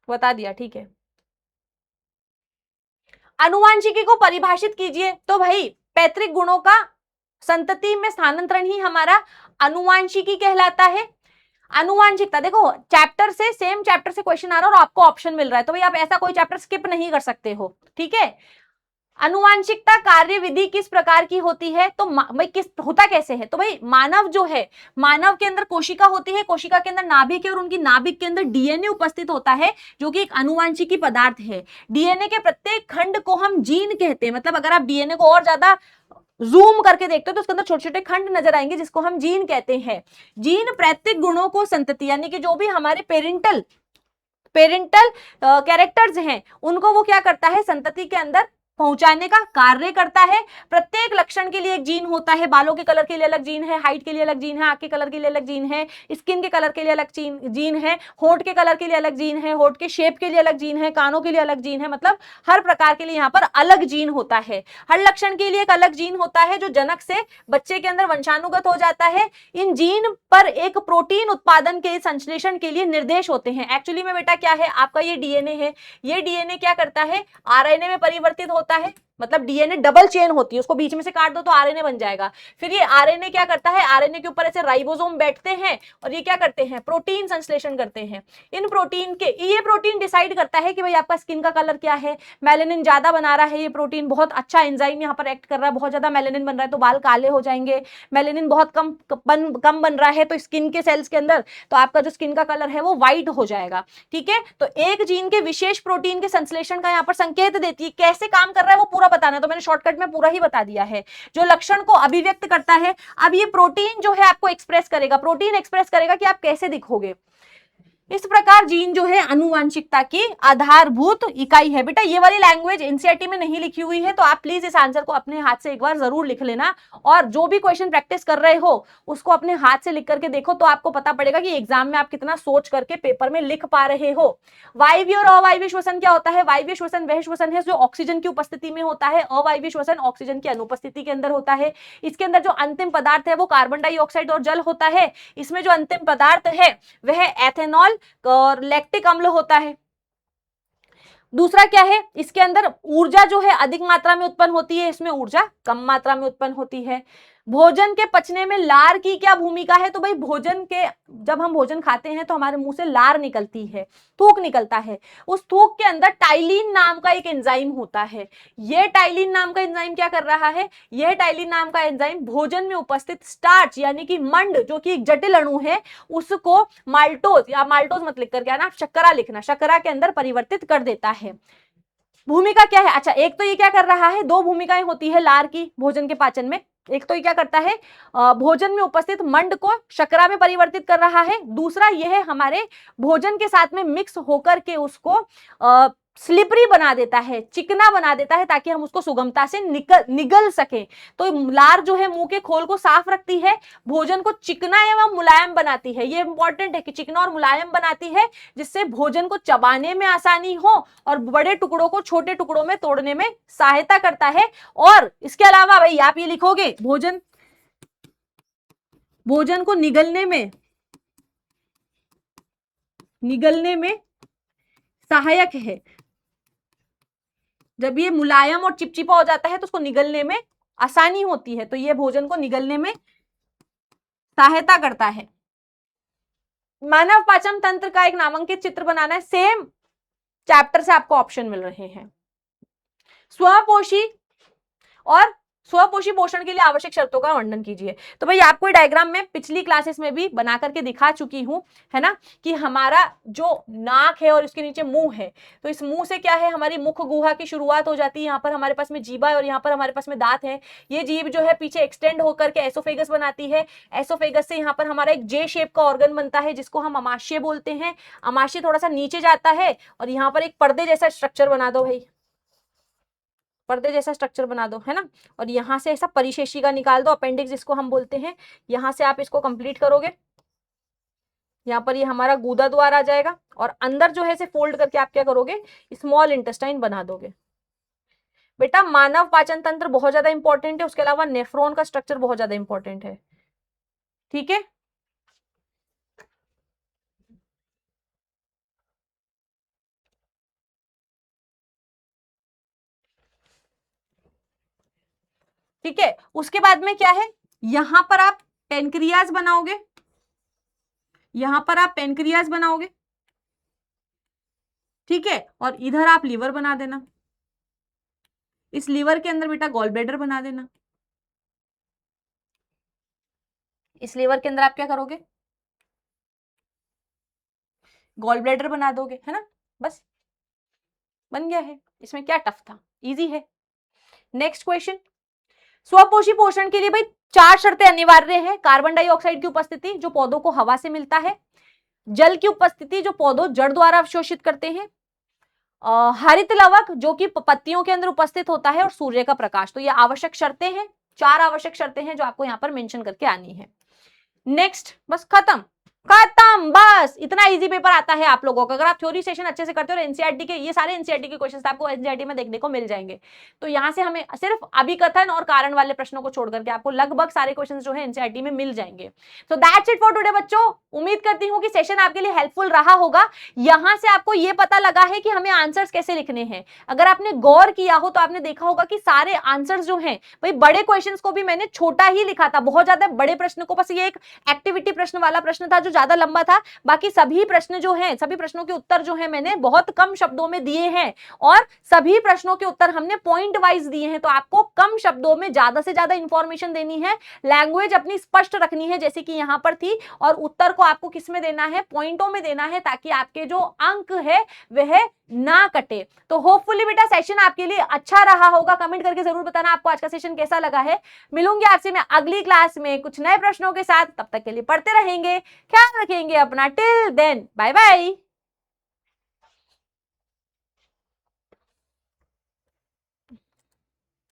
बता दिया, ठीक है। अनुवांशिकी को परिभाषित कीजिए, तो भाई पैतृक गुणों का संतति में स्थानांतरण ही हमारा अनुवांशिकी कहलाता है। अनुवांशिकता देखो, चैप्टर से सेम चैप्टर से क्वेश्चन आ रहा है और आपको ऑप्शन मिल रहा है, तो भाई आप ऐसा कोई चैप्टर स्किप नहीं कर सकते हो, ठीक है। अनुवांशिकता कार्य विधि किस प्रकार की होती है? तो भाई किस होता कैसे है? तो भाई मानव जो है, मानव के अंदर कोशिका होती है, कोशिका के अंदर नाभिक है और उनकी नाभिक के अंदर डीएनए उपस्थित होता है जो कि एक अनुवांशिकी पदार्थ है। डीएनए के प्रत्येक खंड को हम जीन कहते हैं। मतलब अगर आप डीएनए को और ज्यादा जूम करके देखते हो तो उसके अंदर छोटे छोटे खंड नजर आएंगे जिसको हम जीन कहते हैं। जीन प्रत्येक गुणों को संतति यानी कि जो भी हमारे पेरेंटल कैरेक्टर्स हैं उनको वो क्या करता है, संतति के अंदर पहुंचाने का कार्य करता है। प्रत्येक लक्षण के लिए एक जीन होता है। बालों के कलर के लिए अलग जीन है, हाइट के लिए अलग जीन है, आंख के कलर के लिए अलग जीन है, स्किन के कलर के लिए अलग जीन है, होंठ के कलर के लिए अलग जीन है, होंठ के शेप के लिए अलग जीन है, कानों के लिए अलग जीन है। मतलब हर प्रकार के लिए यहाँ पर अलग जीन होता है। हर लक्षण के लिए एक अलग जीन होता है जो जनक से बच्चे के अंदर वंशानुगत हो जाता है। इन जीन पर एक प्रोटीन उत्पादन के संश्लेषण के लिए निर्देश होते हैं। एक्चुअली में बेटा क्या है, आपका ये डीएनए है, ये डीएनए क्या करता है, आरएनए में परिवर्तित होता है। मतलब डीएनए डबल चेन होती है, उसको बीच में से काट दो तो आरएनए बन जाएगा। फिर ये आरएनए क्या करता है, आरएनए के ऊपर ऐसे राइबोसोम बैठते हैं और ये क्या करते हैं, प्रोटीन संश्लेषण करते हैं। इन प्रोटीन के ये प्रोटीन डिसाइड करता है कि भाई आपका स्किन का कलर क्या है। मेलेनिन ज्यादा बना रहा है ये प्रोटीन, बहुत अच्छा एंजाइम यहाँ पर एक्ट कर रहा है, बहुत ज्यादा मेलेनिन बन रहा है तो बाल काले हो जाएंगे। मेलेनिन बहुत कम बन रहा है तो स्किन के सेल्स के अंदर तो आपका जो स्किन का कलर है वो व्हाइट हो जाएगा। ठीक है, तो एक जीन के विशेष प्रोटीन के संश्लेषण का यहाँ पर संकेत देती है। कैसे काम कर रहा है वो पूरा बताना, तो मैंने शॉर्टकट में पूरा ही बता दिया है। जो लक्षण को अभिव्यक्त करता है, अब ये प्रोटीन जो है आपको एक्सप्रेस करेगा, प्रोटीन एक्सप्रेस करेगा कि आप कैसे दिखोगे। इस प्रकार जीन जो है अनुवांशिकता की आधारभूत इकाई है। बेटा ये वाली लैंग्वेज एनसीईआरटी में नहीं लिखी हुई है तो आप प्लीज इस आंसर को अपने हाथ से एक बार जरूर लिख लेना और जो भी क्वेश्चन प्रैक्टिस कर रहे हो उसको अपने हाथ से लिख करके देखो तो आपको पता पड़ेगा कि एग्जाम में आप कितना सोच करके पेपर में लिख पा रहे हो। वायवीय और अवायवीय श्वसन क्या होता है? वायवीय श्वसन वह श्वसन है जो ऑक्सीजन की उपस्थिति में होता है, अवायवीय श्वसन ऑक्सीजन की अनुपस्थिति के अंदर होता है। इसके अंदर जो अंतिम पदार्थ है वो कार्बन डाइऑक्साइड और जल होता है। इसमें जो अंतिम पदार्थ है वह एथेनॉल और लैक्टिक अम्ल होता है। दूसरा क्या है, इसके अंदर ऊर्जा जो है अधिक मात्रा में उत्पन्न होती है, इसमें ऊर्जा कम मात्रा में उत्पन्न होती है। भोजन के पचने में लार की क्या भूमिका है? तो भाई भोजन के जब हम भोजन खाते हैं तो हमारे मुंह से लार निकलती है, थूक निकलता है। उस थूक के अंदर टाइलिन नाम का एक एंजाइम होता है। यह टाइलिन नाम का एंजाइम क्या कर रहा है, यह टाइलिन नाम का एंजाइम भोजन में उपस्थित स्टार्च यानी कि मंड जो कि एक जटिल अणु है उसको माल्टोज या माल्टोज मत लिख कर क्या ना शर्करा लिखना, शर्करा के अंदर परिवर्तित कर देता है। भूमिका क्या है? अच्छा एक तो ये क्या कर रहा है, दो भूमिकाएं होती है लार की भोजन के पाचन में। एक तो ये क्या करता है, भोजन में उपस्थित मंड को शर्करा में परिवर्तित कर रहा है। दूसरा यह हमारे भोजन के साथ में मिक्स होकर के उसको स्लिपरी बना देता है, चिकना बना देता है ताकि हम उसको सुगमता से निगल सके। तो लार जो है मुंह के खोल को साफ रखती है, भोजन को चिकना एवं मुलायम बनाती है। ये इंपॉर्टेंट है कि चिकना और मुलायम बनाती है जिससे भोजन को चबाने में आसानी हो और बड़े टुकड़ों को छोटे टुकड़ों में तोड़ने में सहायता करता है। और इसके अलावा भाई आप ये लिखोगे भोजन को निगलने में सहायक है। जब ये मुलायम और चिपचिपा हो जाता है तो उसको निगलने में आसानी होती है, तो ये भोजन को निगलने में सहायता करता है। मानव पाचन तंत्र का एक नामांकित चित्र बनाना है, सेम चैप्टर से आपको ऑप्शन मिल रहे हैं। स्वपोषी और स्वपोषी पोषण के लिए आवश्यक शर्तों का वर्णन कीजिए। तो भाई आपको डायग्राम में पिछली क्लासेस में भी बना करके दिखा चुकी हूं, है ना, कि हमारा जो नाक है और इसके नीचे मुंह है, तो इस मुंह से क्या है, हमारी मुख गुहा की शुरुआत हो जाती है। यहाँ पर हमारे पास में जीभा है और यहाँ पर हमारे पास में दांत है। ये जीभ जो है पीछे एक्सटेंड होकर के एसोफेगस बनाती है। एसोफेगस से यहाँ पर हमारा एक जे शेप का ऑर्गन बनता है जिसको हम अमाशय बोलते हैं। अमाशय थोड़ा सा नीचे जाता है और यहाँ पर एक पर्दे जैसा स्ट्रक्चर बना दो भाई, पर्दे जैसा स्ट्रक्चर बना दो, है ना। और यहां से ऐसा परिशेषिका निकाल दो, अपेंडिक्स जिसको हम बोलते हैं। यहां से आप इसको कंप्लीट करोगे, यहाँ पर ये हमारा गूदा द्वार आ जाएगा और अंदर जो है इसे फोल्ड करके आप क्या करोगे, स्मॉल इंटेस्टाइन बना दोगे। बेटा मानव पाचन तंत्र बहुत ज्यादा इंपॉर्टेंट है, उसके अलावा नेफ्रॉन का स्ट्रक्चर बहुत ज्यादा इंपॉर्टेंट है। ठीक है, ठीक है। उसके बाद में क्या है, यहां पर आप पेनक्रियाज बनाओगे, यहां पर आप पेनक्रियाज बनाओगे, ठीक है, और इधर आप लीवर बना देना। इस लीवर के अंदर बेटा गॉल ब्लैडर बना देना। इस लीवर के अंदर आप क्या करोगे, गॉल ब्लैडर बना दोगे, है ना, बस बन गया है। इसमें क्या टफ था, इजी है। नेक्स्ट क्वेश्चन, स्वपोषी पोषण के लिए भाई 4 शर्तें अनिवार्य हैं। कार्बन डाइऑक्साइड की उपस्थिति जो पौधों को हवा से मिलता है, जल की उपस्थिति जो पौधों जड़ द्वारा अवशोषित करते हैं, हरित लवक जो कि पत्तियों के अंदर उपस्थित होता है, और सूर्य का प्रकाश। तो ये आवश्यक शर्तें हैं, 4 आवश्यक शर्तें हैं जो आपको यहां पर मेंशन करके आनी है। नेक्स्ट, बस खत्म खत्म, बस इतना इजी पेपर आता है आप लोगों का। अगर आप थ्योरी सेशन अच्छे से करते हो और एनसीईआरटी के ये सारे एनसीईआरटी के क्वेश्चंस आपको एनसीईआरटी में देखने को मिल जाएंगे। तो यहां से हमें सिर्फ अभिकथन और कारण वाले प्रश्नों को छोड़ करके आपको लगभग सारे क्वेश्चंस जो है एनसीईआरटी में मिल जाएंगे। So that's it for today बच्चों। उम्मीद करती हूँ कि सेशन आपके लिए हेल्पफुल रहा होगा। यहां से आपको ये पता लगा है कि हमें आंसर्स कैसे लिखने हैं। अगर आपने गौर किया हो तो आपने देखा होगा कि सारे आंसर्स जो हैं भाई, बड़े क्वेश्चंस को भी मैंने छोटा ही लिखा था, बहुत ज्यादा बड़े प्रश्न को, बस ये एक एक्टिविटी प्रश्न वाला प्रश्न था जो ज्यादा लंबा था। बाकी सभी प्रश्न जो हैं, सभी प्रश्नों के उत्तर जो हैं मैंने बहुत कम शब्दों में दिए हैं, और सभी प्रश्नों के उत्तर हमने पॉइंट वाइज दिए हैं। तो आपको कम शब्दों में ज्यादा से ज्यादा इंफॉर्मेशन देनी है, लैंग्वेज अपनी स्पष्ट रखनी है जैसे कि यहां पर थी, और उत्तर को आपको किस में देना है, पॉइंटों में देना है, ताकि आपके जो अंक है वह ना कटे। तो होपफुली बेटा सेशन आपके लिए अच्छा रहा होगा। कमेंट करके जरूर बताना आपको आज का सेशन कैसा लगा है। मिलूंगी आपसे मैं अगली क्लास में कुछ नए प्रश्नों के साथ। तब तक के लिए पढ़ते रहेंगे, ख्याल रखेंगे अपना। Till then bye bye.